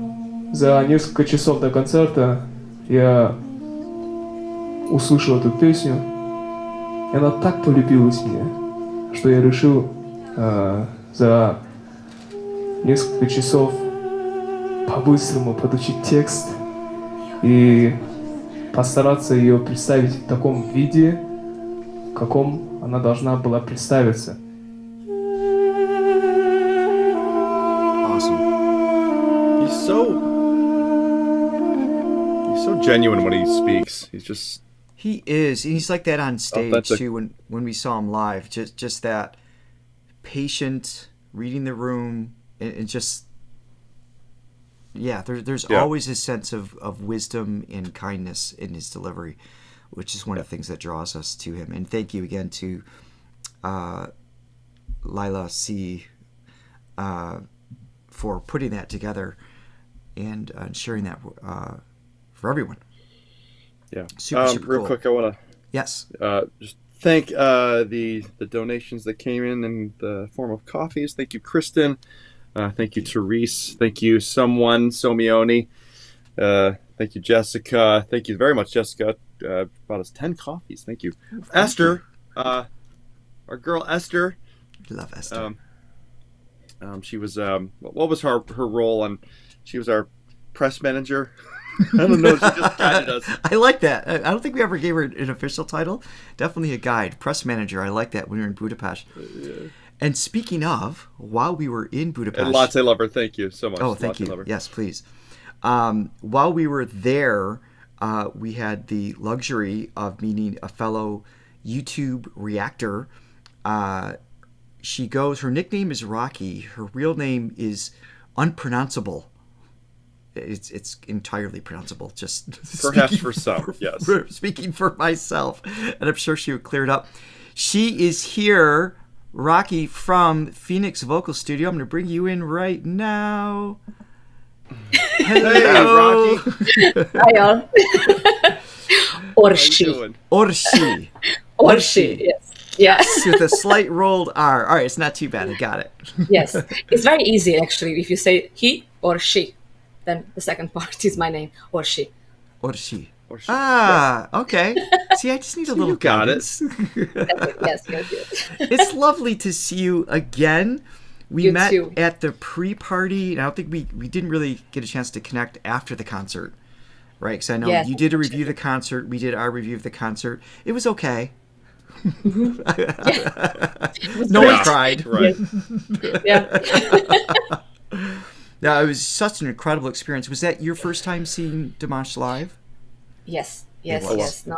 за несколько часов до концерта я услышал эту песню, и она так полюбилась мне, что я решил за несколько часов по-быстрому подучить текст и постараться ее представить в таком виде, в каком она должна была представиться. Awesome. He's so genuine when he speaks. He's just He is, and he's like that on stage Authentic. too. When we saw him live, just that patient, reading the room, and just there's Yeah. always a sense of wisdom and kindness in his delivery, which is one of the things that draws us to him. And thank you again to Lila C for putting that together and sharing that for everyone. yeah. Super Real cool. quick, I want Yes. to just thank the donations that came in the form of coffees. Thank you, Kristen. Thank you, Therese. Thank you, Somione. Thank you, Jessica. Thank you very much, Jessica. Brought us 10 coffees. Thank you. Esther, our girl Esther. Love Esther. She was what was her role? And she was our press manager. I don't know. She just guided us. I like that. I don't think we ever gave her an official title. Definitely a guide. Press manager. I like that when we were in Budapest. And speaking of, while we were in Budapest... And Latte Lover, thank you so much. Oh, thank Latte you. Lover. Yes, please. While we were there, we had the luxury of meeting a fellow YouTube reactor. Her nickname is Rocky. Her real name is unpronounceable. It's entirely pronounceable. Just Perhaps for some, yes. Speaking for myself, and I'm sure she would clear it up. She is here, Rocky from Phoenix Vocal Studio. I'm going to bring you in right now. Hello, Rocky. Hi all. Orsi. How you doing? Orsi. Orsi, yes. Yes. With a slight rolled R. All right, it's not too bad. I got it. Yes. It's very easy actually. If you say he or she, then the second part is my name, Orsi. Orsi. Orsi. Ah, okay. See, I just need a little got it. guidance. Yes, yes. It's lovely to see you again. We You met too. at the pre-party, and I don't think we didn't really get a chance to connect after the concert, right? Because I know Yes, you did a review of the concert, we did our review of the concert. It was okay. No one cried. Right. Yeah. No, it was such an incredible experience. Was that your first time seeing Dimash live? Yes, It yes, was. yes. No,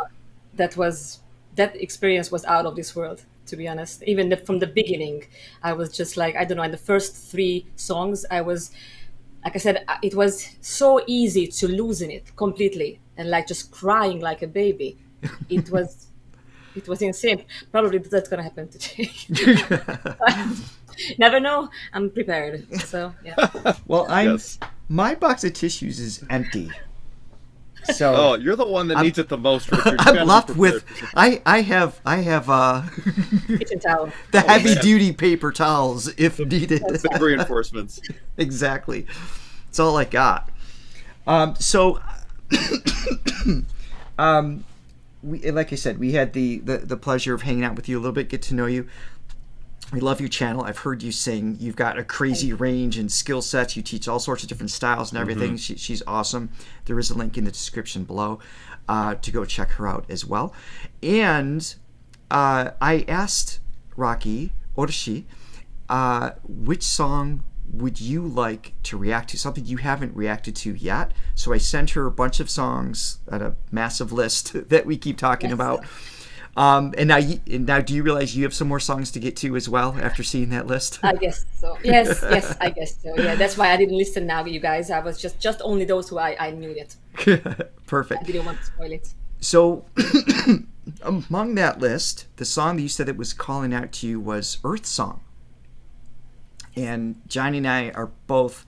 that experience was out of this world, to be honest. Even from the beginning, I was just like, I don't know, in the first 3 songs, I was, like I said, it was so easy to loosen it completely and like just crying like a baby. It was insane. Probably that's gonna happen today. Never know. I'm prepared. So yeah. Well, Yes. my box of tissues is empty. So Oh, you're the one that needs it the most, Richard. You gotta I'm be left with prepared. I have Kitchen towel. the Oh, heavy man. duty paper towels if needed. Big reinforcements. Exactly. That's all I got. We, like I said, we had the pleasure of hanging out with you a little bit, get to know you. We love your channel. I've heard you sing. You've got a crazy range and skill sets. You teach all sorts of different styles and everything. She's awesome. There is a link in the description below to go check her out as well. And I asked Rocky Orsi, which song would you like to react to? Something you haven't reacted to yet. So I sent her a bunch of songs on a massive list that we keep talking about. And now, do you realize you have some more songs to get to as well after seeing that list? I guess so. Yes, I guess so. Yeah, that's why I didn't listen now, you guys. I was just only those who I knew it. Perfect. I didn't want to spoil it. So, among that list, the song that you said that was calling out to you was Earth Song. And Johnny and I are both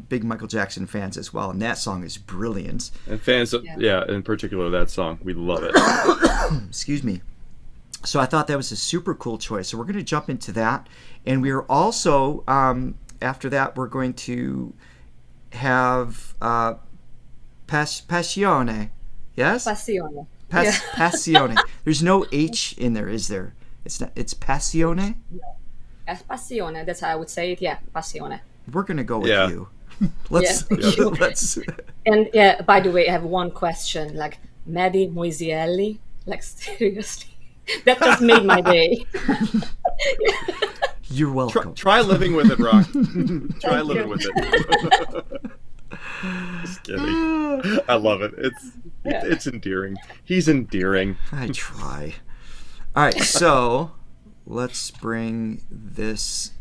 big Michael Jackson fans as well, and that song is brilliant. And fans, in particular, that song, we love it. Excuse me. So I thought that was a super cool choice. So we're going to jump into that, and we are also after that we're going to have Passione. Yes. Passione. Passione. There's no H in there, is there? It's not. It's Passione. Passione. That's how I would say it. Yeah, Passione. We're gonna go with Yeah. you. Let's. thank you. Let's. And yeah, by the way, I have one question. Like Mademoiselle, like seriously, that just made my day. You're welcome. Try living with it, Rock. Try living with it. Just kidding. I love it. It's endearing. He's endearing. I try. All right, so let's bring this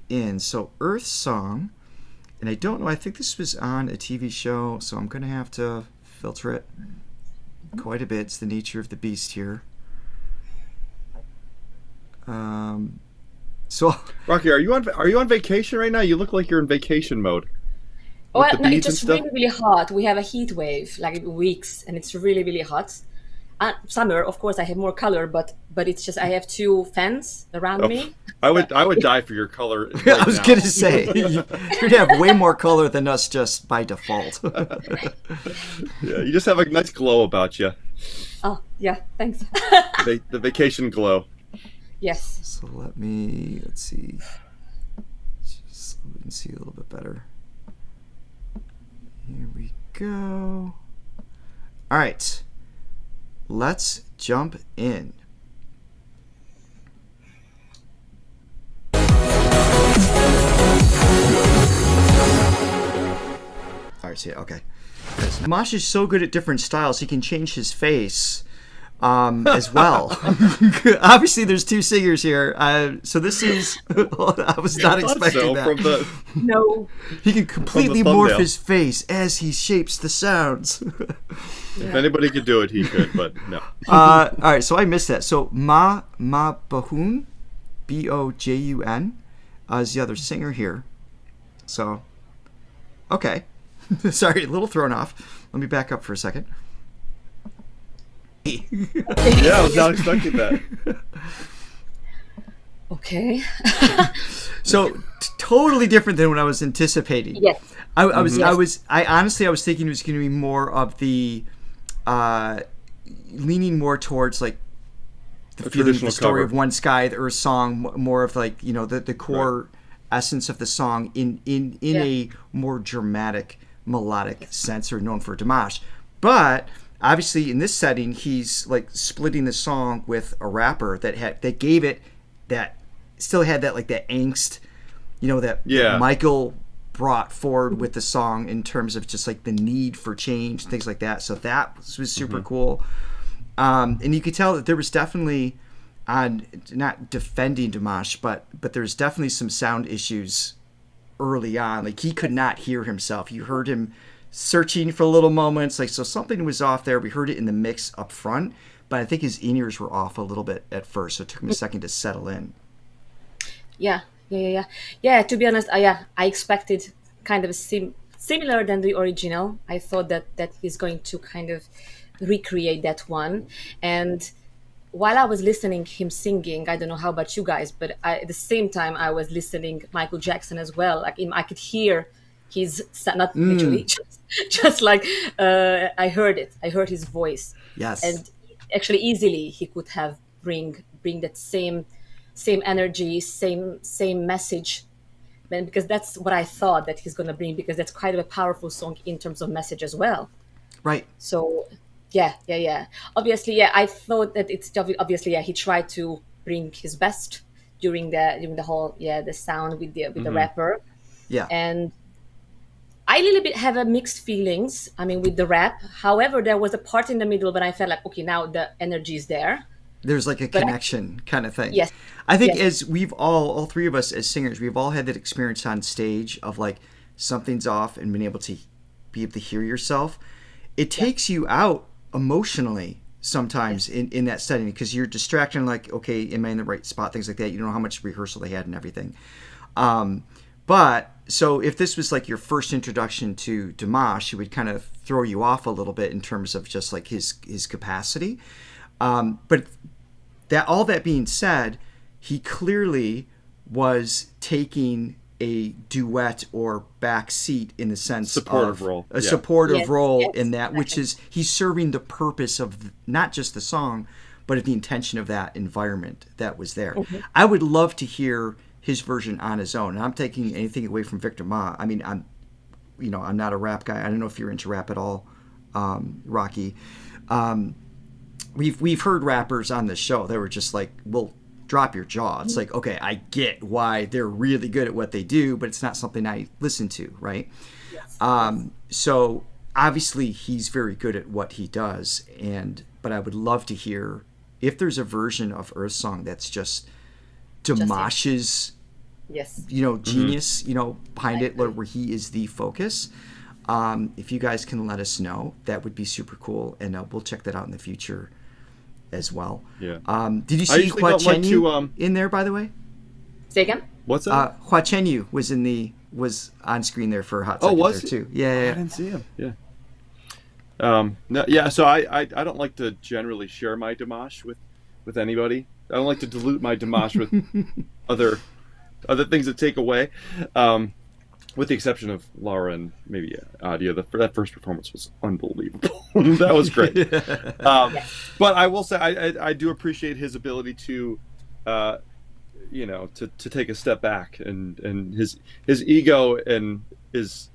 in. So Earth Song, and I don't know, I think this was on a TV show, so I'm going to have to filter it quite a bit. It's the nature of the beast here. So Rocky, are you on vacation right now? You look like you're in vacation mode. Well, the no, beads it's and just stuff? really, really hot. We have a heat wave, like weeks, and it's really, really hot. Summer, of course, I have more color, but it's just I have two fans around me. I would die for your color. I right was now. going to say, you're going to have way more color than us just by default. Yeah, you just have a nice glow about you. Oh, yeah, thanks. The vacation glow. Yes. So let's see. Just so we can see a little bit better. Here we go. All right. Let's jump in. All right, see, okay. Dimash is so good at different styles, he can change his face as well. Obviously, there's two singers here. So this is, I was not expecting that. From the, No. He can completely From the morph thumbnail. his face as he shapes the sounds. if anybody could do it, he could, but no. All right, so I missed that. So Bahun, Bojun, is the other singer here. So, okay. Sorry, a little thrown off. Let me back up for a second. Yeah, I was not expecting that. Okay. So totally different than what I was anticipating. Yes. I honestly was thinking it was going to be more of the leaning more towards like the feeling, traditional the story cover. of One Sky, the Earth Song, more of like, you know, the core essence of the song in a more dramatic melodic sense, or known for Dimash. But obviously in this setting he's like splitting the song with a rapper that gave it that, still had that like that angst, you know, that Michael brought forward with the song in terms of just like the need for change, things like that. So that was super cool. And you could tell that there was definitely, not defending Dimash, but there's definitely some sound issues early on. Like he could not hear himself. You heard him searching for little moments, like, so something was off there. We heard it in the mix up front, but I think his in-ears were off a little bit at first, so it took him a second to settle in. Yeah. To be honest, I expected kind of similar than the original. I thought that he's going to kind of recreate that one. And while I was listening him singing, I don't know how about you guys, but at the same time I was listening Michael Jackson as well. Like I could hear his, not literally, just like I heard it. I heard his voice. Yes. And actually, easily he could have bring that same energy, same message, and because that's what I thought that he's gonna bring, because that's quite a powerful song in terms of message as well. Right. So yeah. Obviously, I thought that it's obviously he tried to bring his best during the whole the sound with the rapper. Yeah. And I a little bit have a mixed feelings. I mean, with the rap. However, there was a part in the middle when I felt like, okay, now the energy is there. There's like a connection kind of thing. Yes. I think Yes. as we've all three of us as singers, we've all had that experience on stage of like something's off and being able to hear yourself. It takes you out emotionally sometimes in that setting, because you're distracted, like, okay, am I in the right spot? Things like that. You don't know how much rehearsal they had and everything. But so if this was like your first introduction to Dimash, it would kind of throw you off a little bit in terms of just like his capacity. But all that being said, he clearly was taking a duet or back seat in the sense Supportive of role. a Yeah. supportive Yes, role yes, in that, which is he's serving the purpose of not just the song, but of the intention of that environment that was there. I would love to hear his version on his own. And I'm taking anything away from Victor Ma. I mean, I'm not a rap guy. I don't know if you're into rap at all, Rocky. We've heard rappers on this show that were just like, well, drop your jaw. It's like, okay, I get why they're really good at what they do, but it's not something I listen to, right? So obviously he's very good at what he does, but I would love to hear if there's a version of Earth Song that's just Dimash's Yes. genius, behind it, where he is the focus. If you guys can let us know, that would be super cool, and we'll check that out in the future as well. Yeah. Did you I see usually Hua don't like Chenyu to, in there, by the way? Say again? What's that? Hua Chenyu was on screen there for a hot Oh, second was there he? too. Yeah, I didn't see him. Yeah. No, yeah. So I don't like to generally share my Dimash with anybody. I don't like to dilute my Dimash with other things that take away. With the exception of Laura and maybe Adia, that first performance was unbelievable. That was great. But I will say I do appreciate his ability to, to take a step back, and his ego and is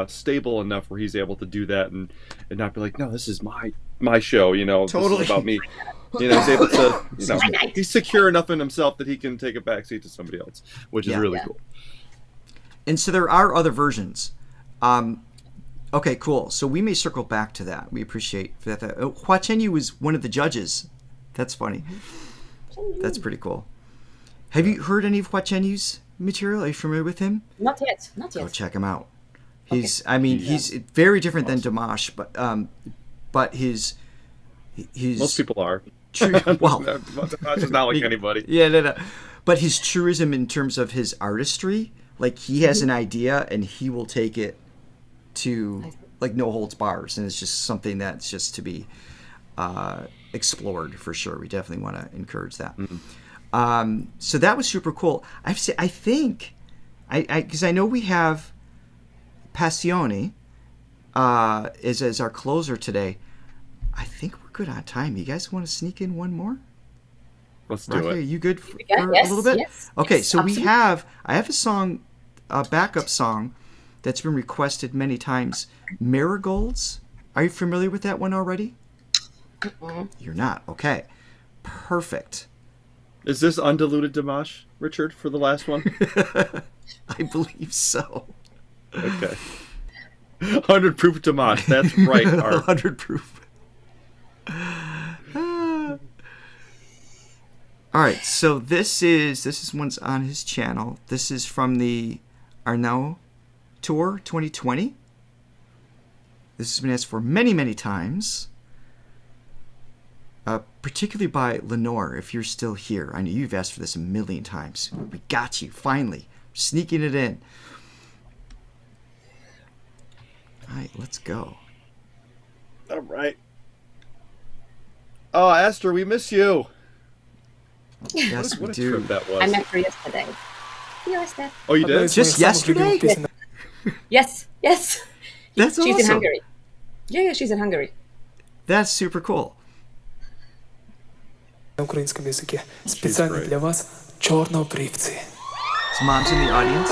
stable enough where he's able to do that and not be like, no, this is my show. Totally. This is about me. He's able to. He's secure enough in himself that he can take a backseat to somebody else, which is really cool. And so there are other versions. Okay, cool. So we may circle back to that. We appreciate that. Hua Chenyu was one of the judges. That's funny. That's pretty cool. Have you heard any of Hua Chenyu's material? Are you familiar with him? Not yet. Not Go yet. check him out. He's very different than Dimash, but his Most people are. true. Well, Dimash is not like anybody. yeah, no. But his truism in terms of his artistry, like he has an idea and he will take it to like no holds bars, and it's just something that's just to be explored for sure. We definitely want to encourage that. So that was super cool. I think because I know we have Passione as our closer today. I think we're good on time. You guys want to sneak in one more? Let's do Rocky, are it. you good for Yeah, a yes, little bit? yes, Okay, yes, so absolutely. I have a song, a backup song that's been requested many times. Marigolds. Are you familiar with that one already? You're not. Okay. Perfect. Is this undiluted Dimash, Richard, for the last one? I believe so. Okay. 100 proof Dimash. That's right. Art. 100 proof. All right, so this is one's on his channel. This is from the Arnaud Tour 2020. This has been asked for many, many times, particularly by Lenore, if you're still here. I know you've asked for this a million times. We got you, finally. Sneaking it in. All right, let's go. All right. Oh, Esther, we miss you. Yes, we What a do. trip that was. I met her yesterday. Yes, that. Oh, you did? Just yesterday? Yes, yes. That's She's in awesome. Hungary. Yeah, she's in Hungary. That's super cool. На українському язикі. Спеціально для вас чорнобривці. His mom's in the audience.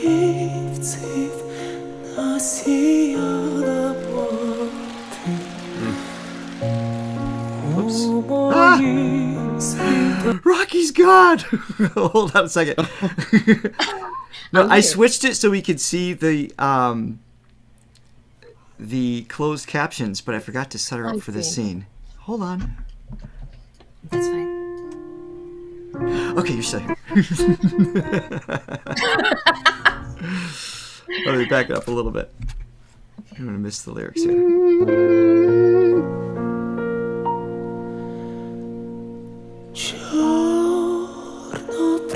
Чорнобривців насіяла мати. У моїй світлі Rocky's gone. Hold on a second. No, I switched it so we could see the closed captions, but I forgot to set her up I for this see. scene. Hold on. That's fine. Okay, you're still here. Let me back it up a little bit. I'm gonna miss the lyrics here.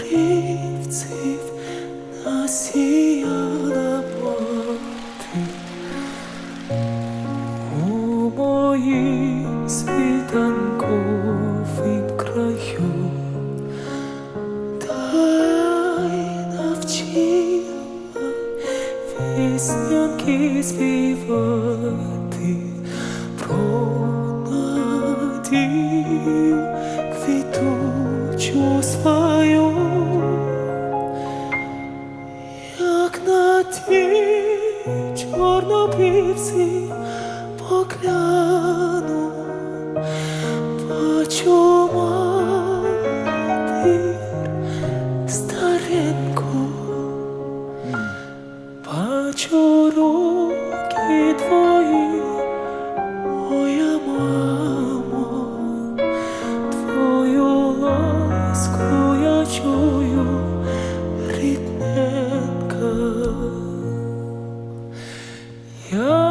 Чорнобривців насіяла мати у моїм світанковім краю, та й навчила піснянки співати про надію квітучу свою, як на ті чорнобривці погляну, бачу матір стареньку, бачу руки твої, моя мамо, твою ласку я чую, рідненька. Я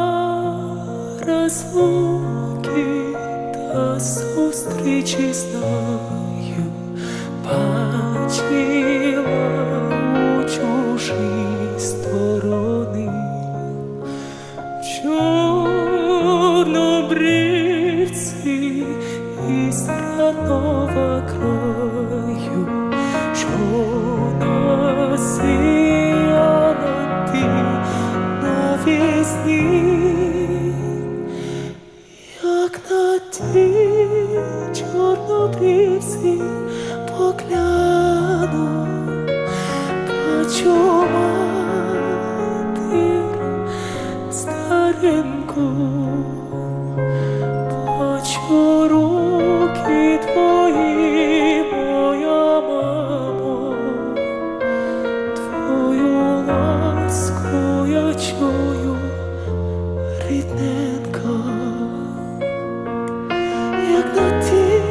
розлуки та зустрічі знаю, бачила у чужій сторони. Чорнобривці із родного краю, що насіяла ти навесні, як на ті чорнобривці погляну, бачу матір стареньку, бачу руки твої, моя мамо, твою ласку я чую, рідненька, як на ті.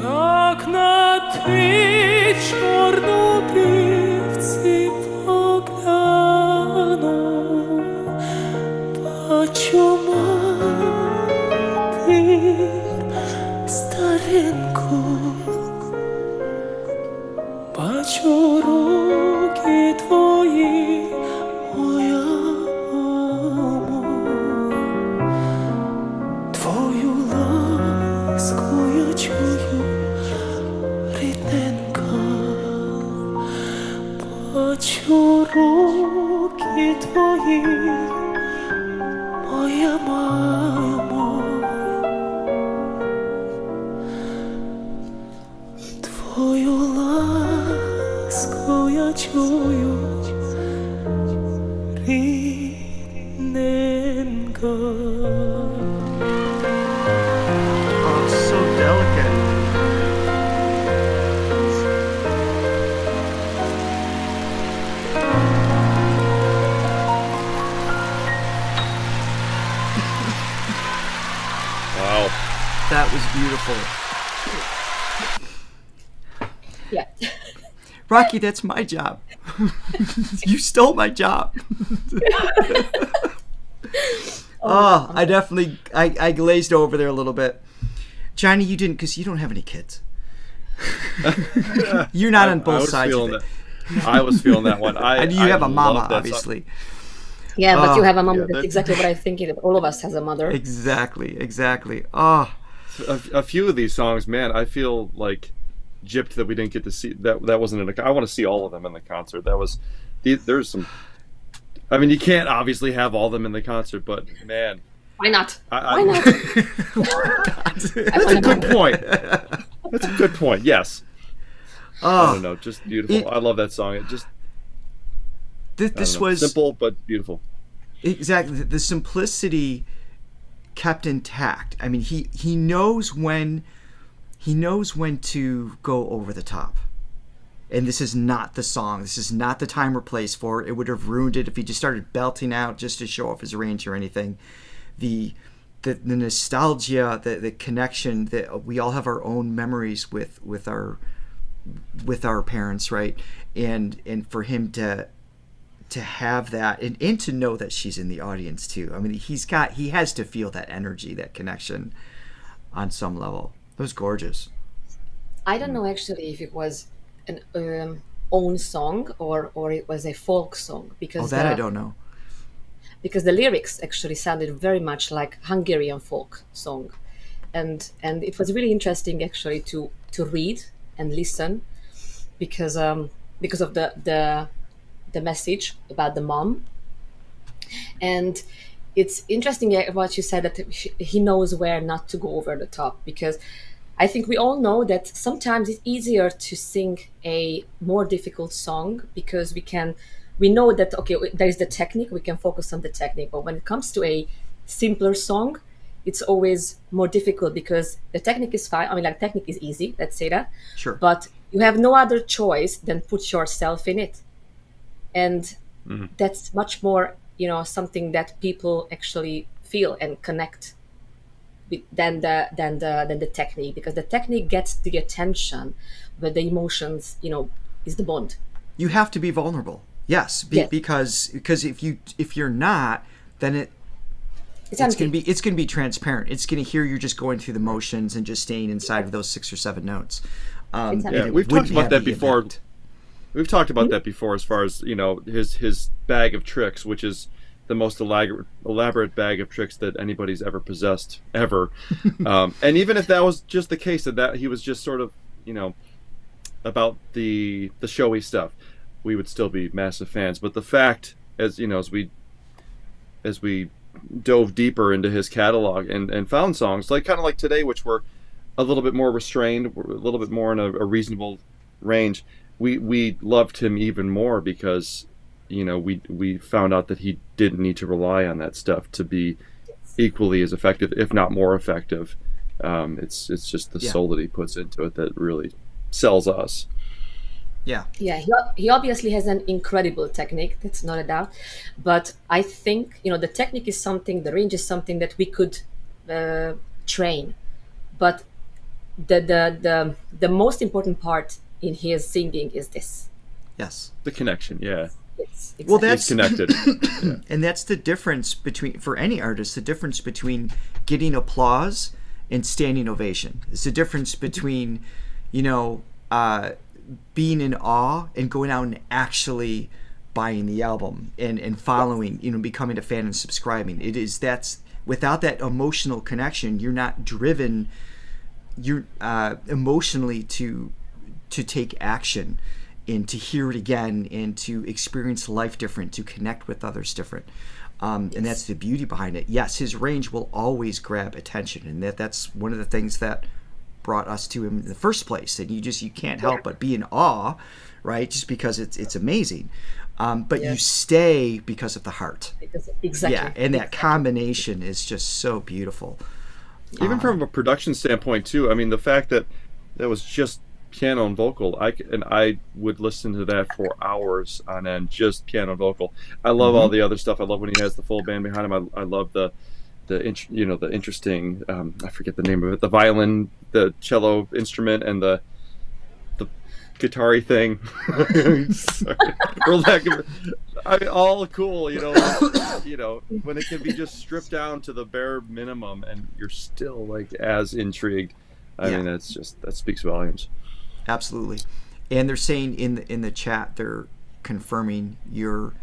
Як на ті чорнобривці погляну, бачу матір стареньку, бачу руки твої, моя мамо, твою ласку я чую, рідненька, бачу руки твої, моя мамо, твою ласку я чую, рідненька. Oh, so delicate. Wow. That was beautiful. Yeah. Rocky, that's my job. You stole my job. Oh, I definitely, I glazed over there a little bit. Johnny, you didn't, because you don't have any kids. You're not on both sides of it. I was feeling that one. And you have a mama, obviously. Yeah, but you have a mom. yeah, That's exactly what I'm thinking. That all of us has a mother. Exactly, exactly. Oh, A few of these songs, man, I feel like gypped that we didn't get to see that. That wasn't in a. I want to see all of them in the concert. That was. There's some. I mean, you can't obviously have all of them in the concert, but man, Why not? I- Why not? that's a good point. That's a good point. Yes. I oh, don't know, just beautiful. I love that song. It just This was simple but beautiful. exactly the simplicity kept intact. I mean, he knows when to go over the top. And this is not the song. This is not the time or place for it. It would have ruined it if he just started belting out just to show off his range or anything. The nostalgia, the connection, that we all have our own memories with our parents, right? And for him to have that and to know that she's in the audience too. I mean, he has to feel that energy, that connection on some level. It was gorgeous. I don't know actually if it was an own song or it was a folk song, because I don't know. Because the lyrics actually sounded very much like Hungarian folk song, and it was really interesting actually to read and listen, because of the message about the mom. And it's interesting what you said, that he knows where not to go over the top, because I think we all know that sometimes it's easier to sing a more difficult song because we know that, okay, there is the technique, we can focus on the technique. But when it comes to a simpler song, it's always more difficult because the technique is fine. I mean, like, technique is easy, let's say that. Sure. But you have no other choice than put yourself in it. And that's much more, something that people actually feel and connect with than the technique, because the technique gets the attention, but the emotions, is the bond. You have to be vulnerable. Yes, because if you're not, then it's going to be transparent. It's going to hear you just going through the motions and just staying inside of those 6 or 7 notes. Yeah, we've talked about that before. Impact. We've talked about that before, as far as his bag of tricks, which is the most elaborate bag of tricks that anybody's ever possessed, ever. And even if that was just the case, that he was just sort of about the showy stuff, we would still be massive fans. But the fact, as we dove deeper into his catalog and found songs kind of like today, which were a little bit more restrained, a little bit more in a reasonable range, we loved him even more because we found out that he didn't need to rely on that stuff to be equally as effective, if not more effective. It's just the soul that he puts into it that really sells us. Yeah. He obviously has an incredible technique, that's not a doubt. But I think the technique is something, the range is something that we could train. But the most important part in his singing is this. Yes. The connection. Yeah. Yes, exactly. Well, that's connected. Yeah. And that's the difference for any artist, the difference between getting applause and standing ovation. It's the difference between being in awe and going out and actually buying the album and following, becoming a fan and subscribing. That's without that emotional connection, you're not driven emotionally to take action and to hear it again and to experience life different, to connect with others different. And that's the beauty behind it. Yes, his range will always grab attention, and that's one of the things that brought us to him in the first place. And you can't help but be in awe, right? Just because it's amazing. But you stay because of the heart. Exactly. Yeah, and that combination is just so beautiful. Even from a production standpoint too. I mean, the fact that was just piano and vocal, I would listen to that for hours on end, just piano and vocal. I love all the other stuff. I love when he has the full band behind him. I love the interesting, I forget the name of it, the violin, the cello instrument, and the guitar-y thing. I mean, all cool, when it can be just stripped down to the bare minimum and you're still as intrigued. I mean, that speaks volumes. Absolutely. And they're saying in the chat, they're confirming your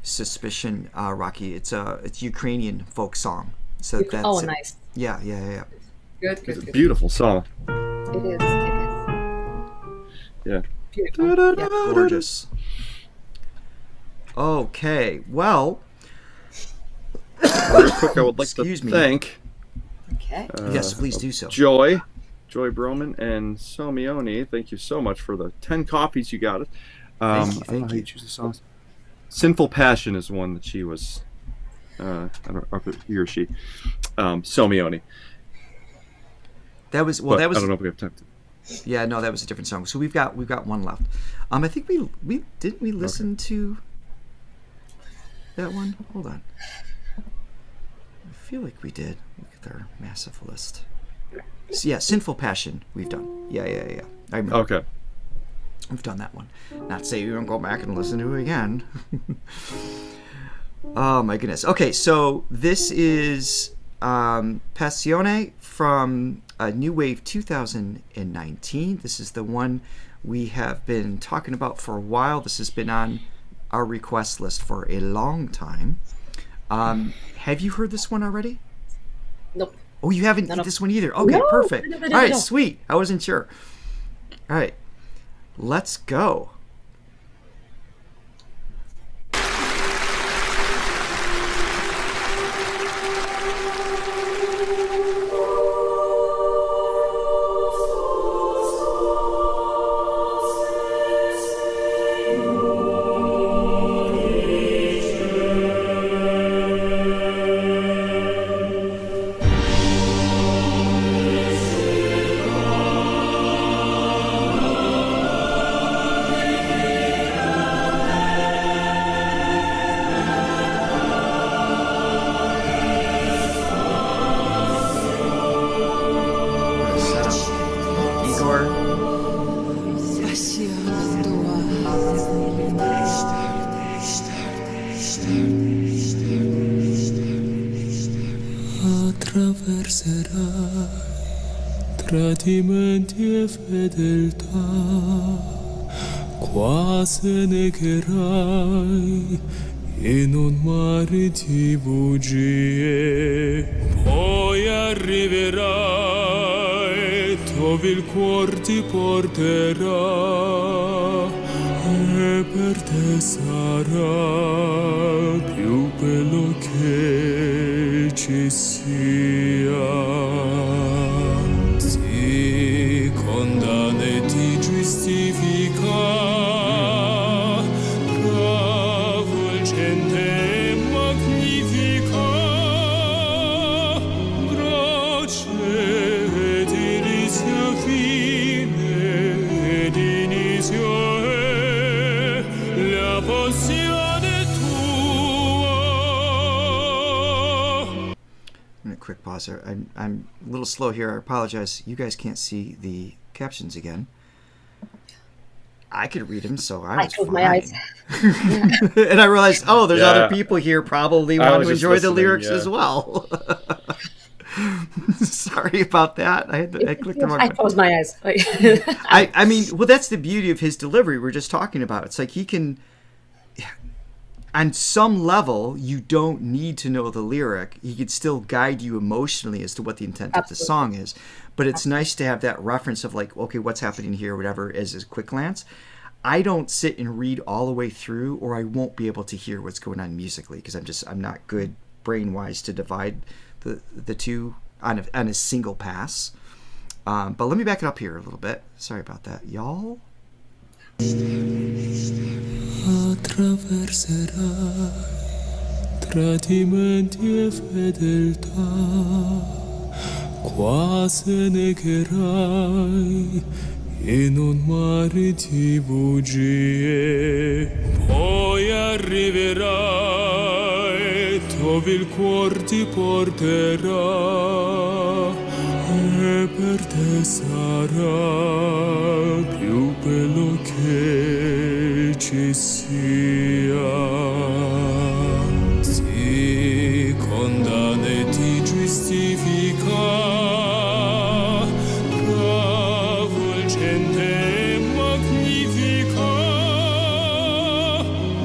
suspicion, Rocky. It's Ukrainian folk song. So that's nice. Yeah. Good. It's a beautiful song. It is. Yeah. Beautiful. Yeah, gorgeous. Okay, well, real quick, I would like to thank. Okay. Yes, please do so. Joy Broman and Somione, thank you so much for the 10 copies you got. Thank you. Choose the songs. Sinful Passion is one that she was, I don't know if he or she, Somione. That was But that was. I don't know if we have time to. Yeah, no, that was a different song. So we've got one left. I think we didn't we listen to that one? Hold on. I feel like we did. Look at our massive list. So yeah, Sinful Passion we've done. Yeah. I remember. Okay. We've done that one. Not to say we don't go back and listen to it again. Oh my goodness. Okay, so this is Passione from New Wave 2019. This is the one we have been talking about for a while. This has been on our request list for a long time. Have you heard this one already? Nope. Oh, you haven't No. this one either. Okay, No, perfect. no. All right, sweet. I wasn't sure. All right, let's go. Attraverserai tradimenti e fedeltà, quasi negherai in un mare di bugie, poi arriverai dove il cuore ti porterà e per te sarà più bello che ci sia. Ti condanna e ti giustifica, travolgente e magnifica, grazie ed inizio fine ed inizio è la passione tua. Quick pause there. I'm a little slow here. I apologize. You guys can't see the captions again. I could read them, so I was closed fine. my eyes. And I realized, oh, there's Yeah. other people here probably I want was to just enjoy the listening, lyrics yeah. as well. Sorry about that. I clicked the wrong I button. closed my eyes. I mean, well, that's the beauty of his delivery we're just talking about. It's like he can, on some level, you don't need to know the lyric. He could still guide you emotionally as to what the intent of the Absolutely. song is. But it's nice to have that reference of like, okay, what's happening here, whatever, as a quick glance. I don't sit and read all the way through, or I won't be able to hear what's going on musically because I'm not good brain-wise to divide the two on a single pass. But let me back it up here a little bit. Sorry about that, y'all. Attraverserai tradimenti e fedeltà, quasi negherai in un mare di bugie, poi arriverai dove il cuore ti porterà e per te sarà più bello che ci sia. Ti condanna e ti giustifica, travolgente e magnifica,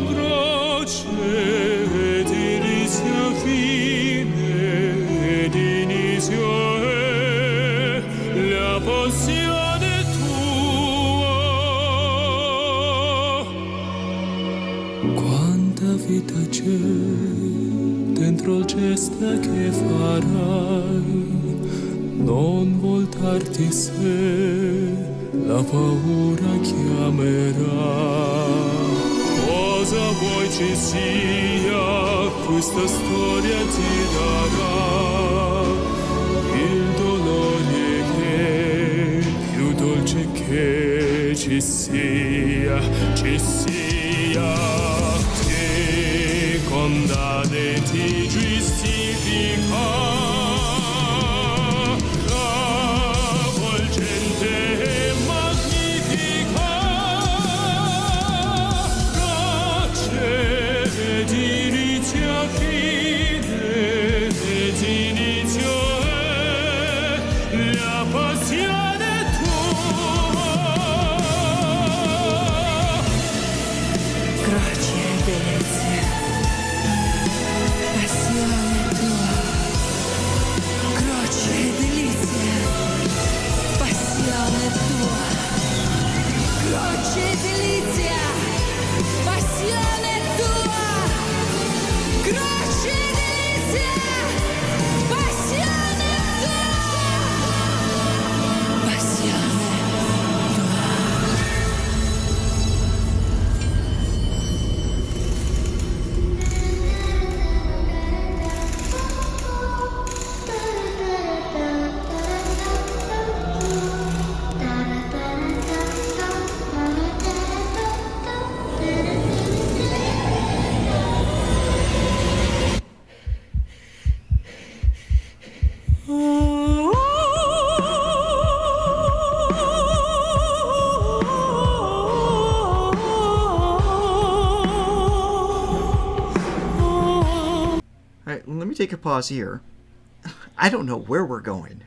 grazie ed inizio fine ed inizio è la passione tua. Quanta vita c'è dentro il gesto che farai, non voltarti se la paura chiamerà. cosa vuoi ci sia, questa storia ti darà il dolore che più dolce che ci sia, che condanne ti giustifica. Travolgente e magnifica, di inizio a fine, ed inizio è la passione tua. Croce e delizia, passione tua. Croce e delizia, passione tua. Croce e delizia, passione tua. Croce e delizia, passione tua. Passione tua. All right, let me take a pause here. I don't know where we're going.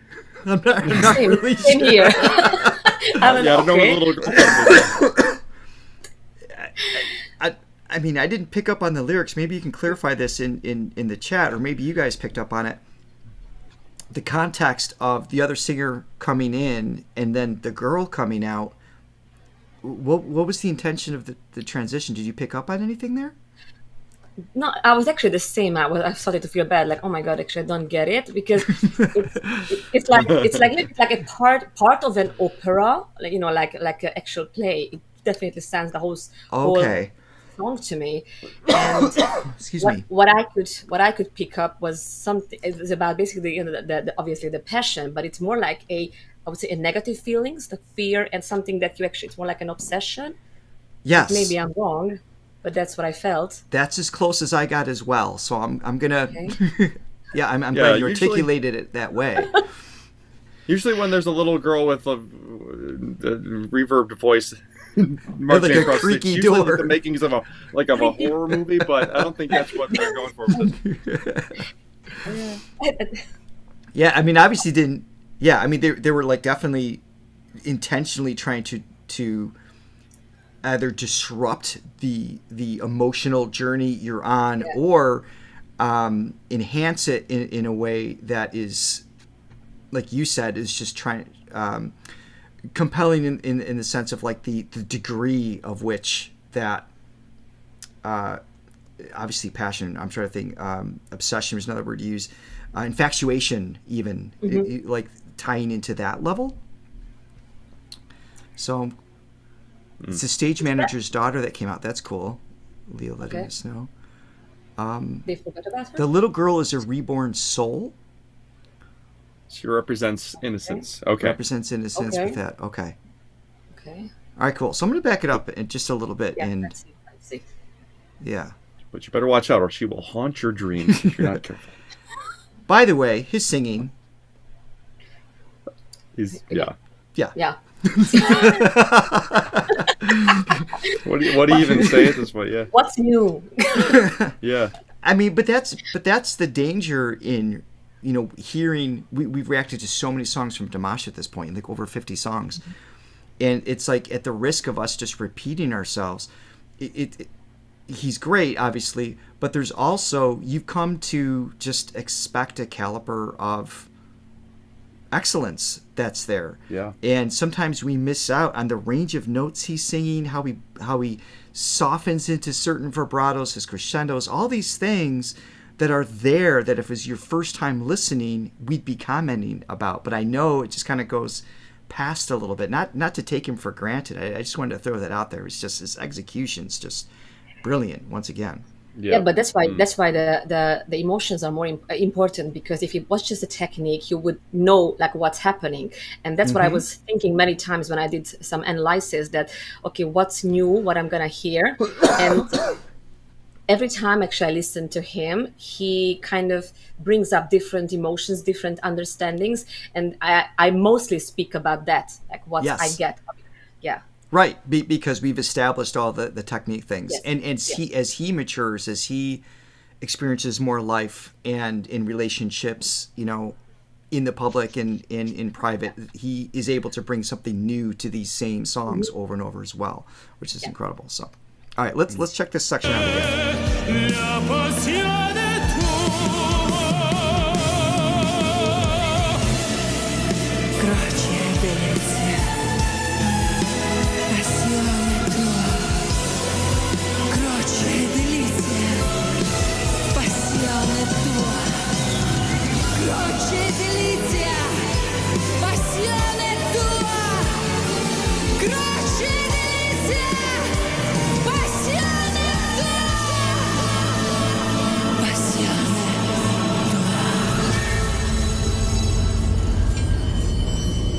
I'm not Same, really same sure. here. Yeah, I don't know Okay. what little. I mean, I didn't pick up on the lyrics. Maybe you can clarify this in the chat, or maybe you guys picked up on it. The context of the other singer coming in and then the girl coming out. What was the intention of the transition? Did you pick up on anything there? No, I was actually the same. I started to feel bad, like, oh my god, actually, I don't get it, because it's like a part of an opera, like, you know, like an actual play. It definitely sounds the whole Okay. song to me. And Excuse me. what I could pick up was something. It was about basically, you know, the obviously the passion, but it's more like I would say a negative feelings, the fear, and something that you actually, it's more like an obsession. Yes. Maybe I'm wrong, but that's what I felt. That's as close as I got as well. So I'm gonna. Okay. Yeah, I'm Yeah, glad you usually- articulated it that way. Usually, when there's a little girl with a reverbed voice marching like a across the creaky street, usually door. the makings of a horror movie, but I don't think that's what they're going for. Yeah, I mean, obviously didn't. Yeah, I mean, they were like definitely intentionally trying to either disrupt the emotional journey you're on, or enhance it in a way that is, like you said, is just trying compelling in the sense of like the degree of which that obviously passion. I'm trying to think. Obsession is another word to use. Infatuation, even like tying into that level. So it's the stage manager's daughter that came out. That's cool. Leo letting Okay. us know. They forgot about her. The little girl is a reborn soul. She represents innocence. Okay. Represents innocence Okay. with that. Okay. Okay. All right, cool. So I'm going to back it up in just a little bit. Yeah, And let's see. yeah. But you better watch out, or she will haunt your dreams if you're not careful. By the way, his singing. Yeah. Yeah. What do you even say at this point? Yeah. What's new? Yeah. I mean, but that's the danger in, hearing. We've reacted to so many songs from Dimash at this point, like over 50 songs, and it's like at the risk of us just repeating ourselves. He's great, obviously, but there's also, you've come to just expect a caliber of excellence that's there. Yeah. And sometimes we miss out on the range of notes he's singing, how he softens into certain vibratos, his crescendos, all these things that are there that if it was your first time listening, we'd be commenting about. But I know it just kind of goes past a little bit. Not to take him for granted. I just wanted to throw that out there. It's just his execution's just brilliant once again. Yeah, but that's why the emotions are more important, because if it was just a technique, you would know like what's happening. And that's what I was thinking many times when I did some analysis, that okay, what's new, what I'm gonna hear. And every time actually I listen to him, he kind of brings up different emotions, different understandings, and I mostly speak about that, like what I get. Yeah. Right, because we've established all the technique things, Yes. and as he matures, as he experiences more life and in relationships, you know, in the public and in private, he is able to bring something new to these same songs over and over as well, which is incredible. So, all right, let's check this section out again. La passione tua, croce e bellezza, passione tua, croce e delizia, passione tua, croce e delizia, passione tua, croce e delizia, passione tua, passione.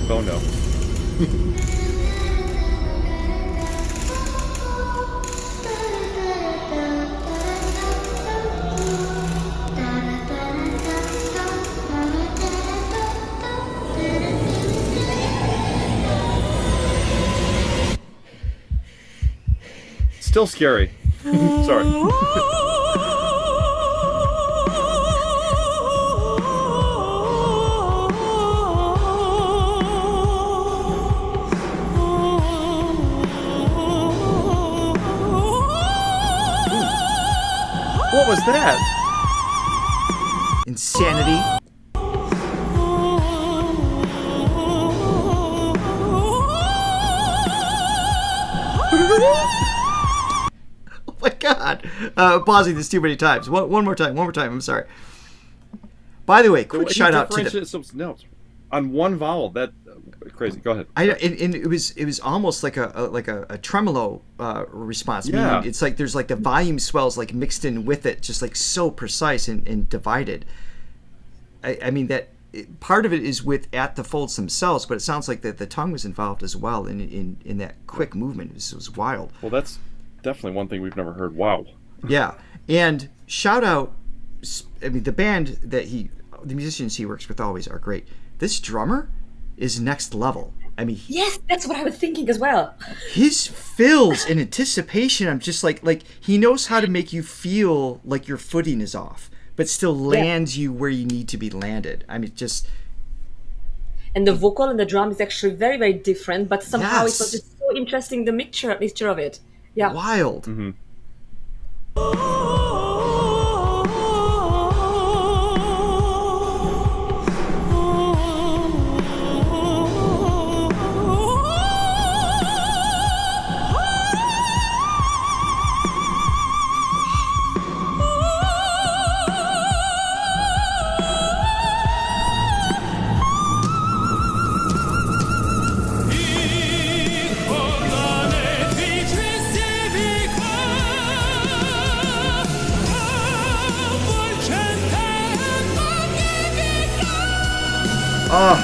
Oh no. Still scary. Sorry. What was that? Insanity. Oh my God! Pausing this too many times. One more time. I'm sorry. By the way, quick shout out to the. No, on one vowel. That crazy. Go ahead. And it was almost like a tremolo response. Yeah. Meaning it's like there's like the volume swells like mixed in with it, just like so precise and divided. I mean that part of it is with at the folds themselves, but it sounds like that the tongue was involved as well in that quick movement. It was wild. Well, that's definitely one thing we've never heard. Wow. Yeah, and shout out. I mean, the band the musicians he works with always are great. This drummer is next level. I mean, Yes, that's what I was thinking as well. his fills in anticipation. I'm just like he knows how to make you feel like your footing is off, but still lands you where you need to be landed. I mean, just And the vocal and the drum is actually very, very different, but somehow it was Yes. just so interesting, the mixture of it. Yeah. wild. Mm-hmm. Oh,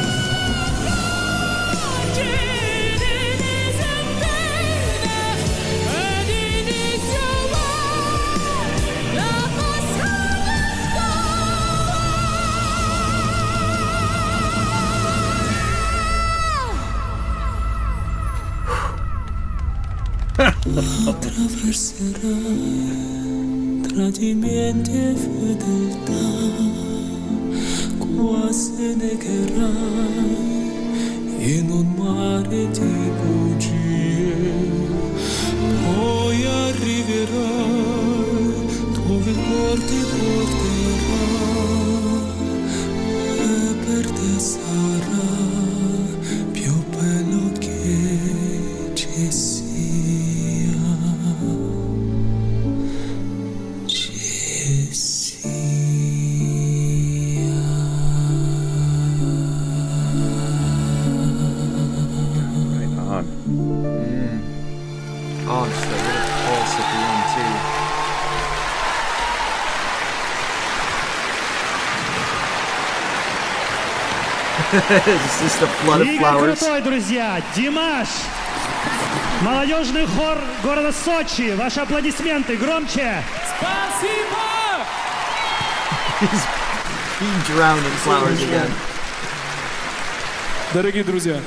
Attraverserai tradimenti e fedeltà, quasi negherai in un mare di bugie, poi arriverai dove il cuore ti porterà, e per te sarà più bello che ci sia. oh, just that little pulse at the end too. It's just a flood of Мега flowers. крутой, друзья! Димаш! Молодежный хор города Сочи. Ваши аплодисменты громче! He's being drowned in flowers again. Дорогие друзья,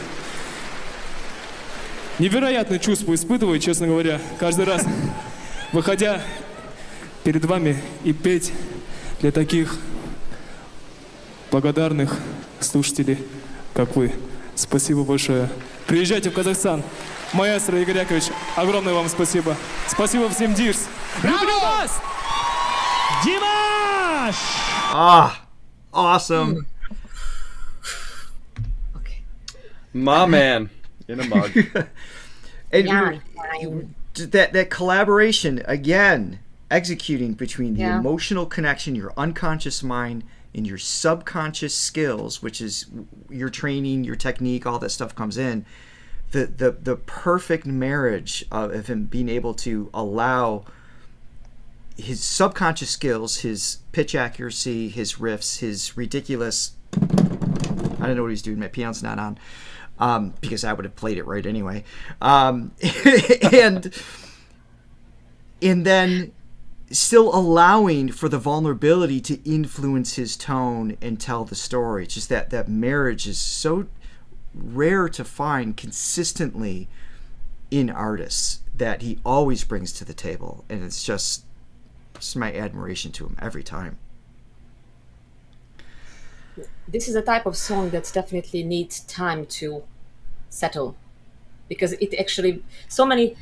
невероятное чувство испытываю, честно говоря, каждый раз, выходя перед вами и петь для таких благодарных слушателей, как вы. Спасибо большое. Приезжайте в Казахстан. Маэстро Игорь Яковлевич, огромное вам спасибо. Спасибо всем, Дирс. Люблю вас! Димаш! Awesome. Okay. My man in a mug. And Yeah. that collaboration again, executing between the Yeah. emotional connection, your unconscious mind, and your subconscious skills, which is your training, your technique, all that stuff comes in. The perfect marriage of him being able to allow his subconscious skills, his pitch accuracy, his riffs, his ridiculous. I don't know what he's doing. My piano's not on. Because I would have played it right anyway. And then still allowing for the vulnerability to influence his tone and tell the story. It's just that marriage is so rare to find consistently in artists that he always brings to the table. And it's just my admiration to him every time. This is a type of song that definitely needs time to settle, because it actually so many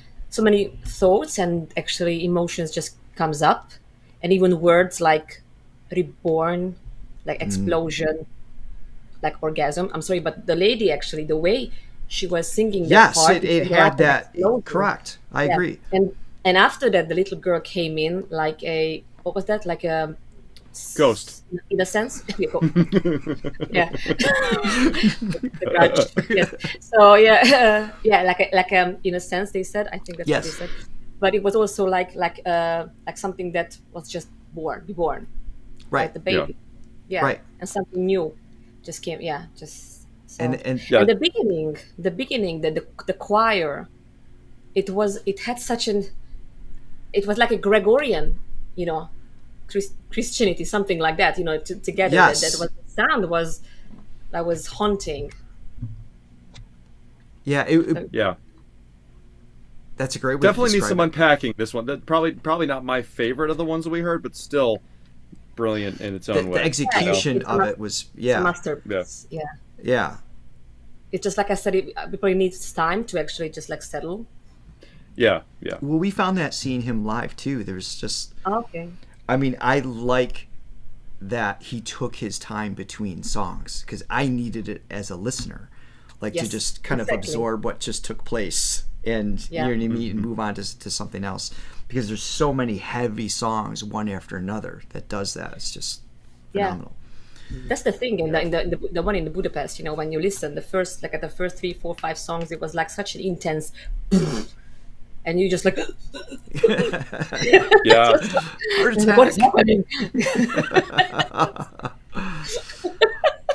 thoughts and actually emotions just comes up, and even words like reborn, like explosion, like orgasm. I'm sorry, but the lady actually, the way she was singing, Yes, that part, it was had like an that. explosion. Correct. I Yeah. agree. And after that, the little girl came in like a, what was that? Like a Ghost. in a sense. Yeah. The grudge. Yes. So yeah, like in a sense they said. I think that's what they Yes. said. But it was also like something that was just reborn, Right. the baby. Yeah. Right. And something new just came. Yeah. Just. So. And Yeah. And the beginning, the choir, it had such an, it was like a Gregorian, Christianity, something like that, together. Yes. That was, the sound was haunting. yeah, Yeah. that's a great way Definitely to needs some describe it. unpacking. This one, that probably not my favorite of the ones that we heard, but still brilliant in its own The way. execution It's of not- it was It's a masterpiece. Yeah. yeah. It's just like I said, it probably needs time to actually just like settle. Yeah. Well, we found that seeing him live too. There's just, Okay. I mean, I like that he took his time between songs because I needed it as a listener, like to Yes, just kind of exactly. absorb what just took place and Yeah. you know what I mean, and move on to something else because there's so many heavy songs one after another that does that. It's just Yeah. phenomenal. That's the thing in the one in the Budapest. When you listen, the first 3, 4, 5 songs, it was like such an intense, and you just like, Yeah. Heart what is attack. happening?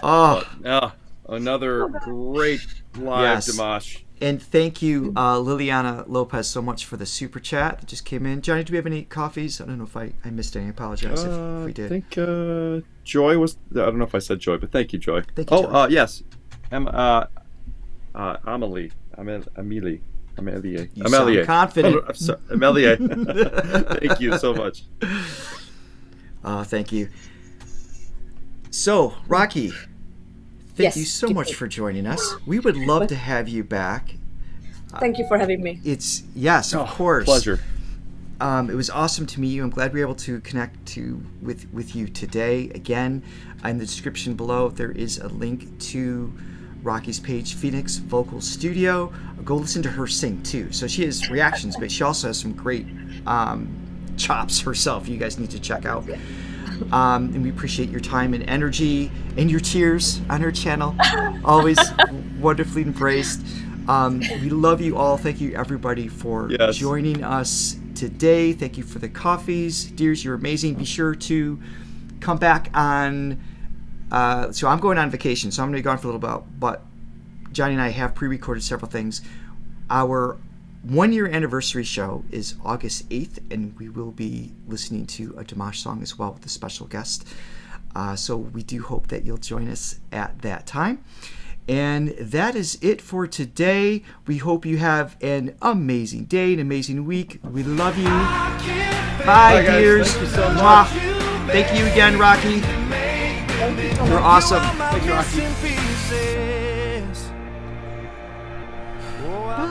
Oh, Yeah. Another great live Yes. Dimash. and thank you, Liliana Lopez, so much for the super chat that just came in. Johnny, do we have any coffees? I don't know if I missed any. I apologize if we I did. think Joy was. I don't know if I said Joy, but thank you, Joy. Thank you, Joy. Yes. Amelie. Amelie. You sound confident. I'm sorry, Amelie. Thank you so much. Thank you. So, Rocky, thank Yes, you so good much day. for joining us. We would love to have you back. Thank you for having me. It's yes, of course. Pleasure. It was awesome to meet you. I'm glad we were able to connect with you today. Again, in the description below, there is a link to Rocky's page, Phoenix Vocal Studio. Go listen to her sing too. So she has reactions, but she also has some great chops herself. You guys need to check out. And we appreciate your time and energy and your tears on her channel. Always wonderfully embraced. We love you all. Thank you, everybody, for Yes. joining us today. Thank you for the coffees. Dears, you're amazing. Be sure to come back on So I'm going on vacation, so I'm going to be gone for a little while. But Johnny and I have pre-recorded several things. Our 1-year anniversary show is August 8th, and we will be listening to a Dimash song as well with a special guest. So we do hope that you'll join us at that time. And that is it for today. We hope you have an amazing day, an amazing week. We love you. Bye, guys. dears. Thank you so much. Mwah. Thank you again, Rocky. You're awesome. Thanks, Rocky.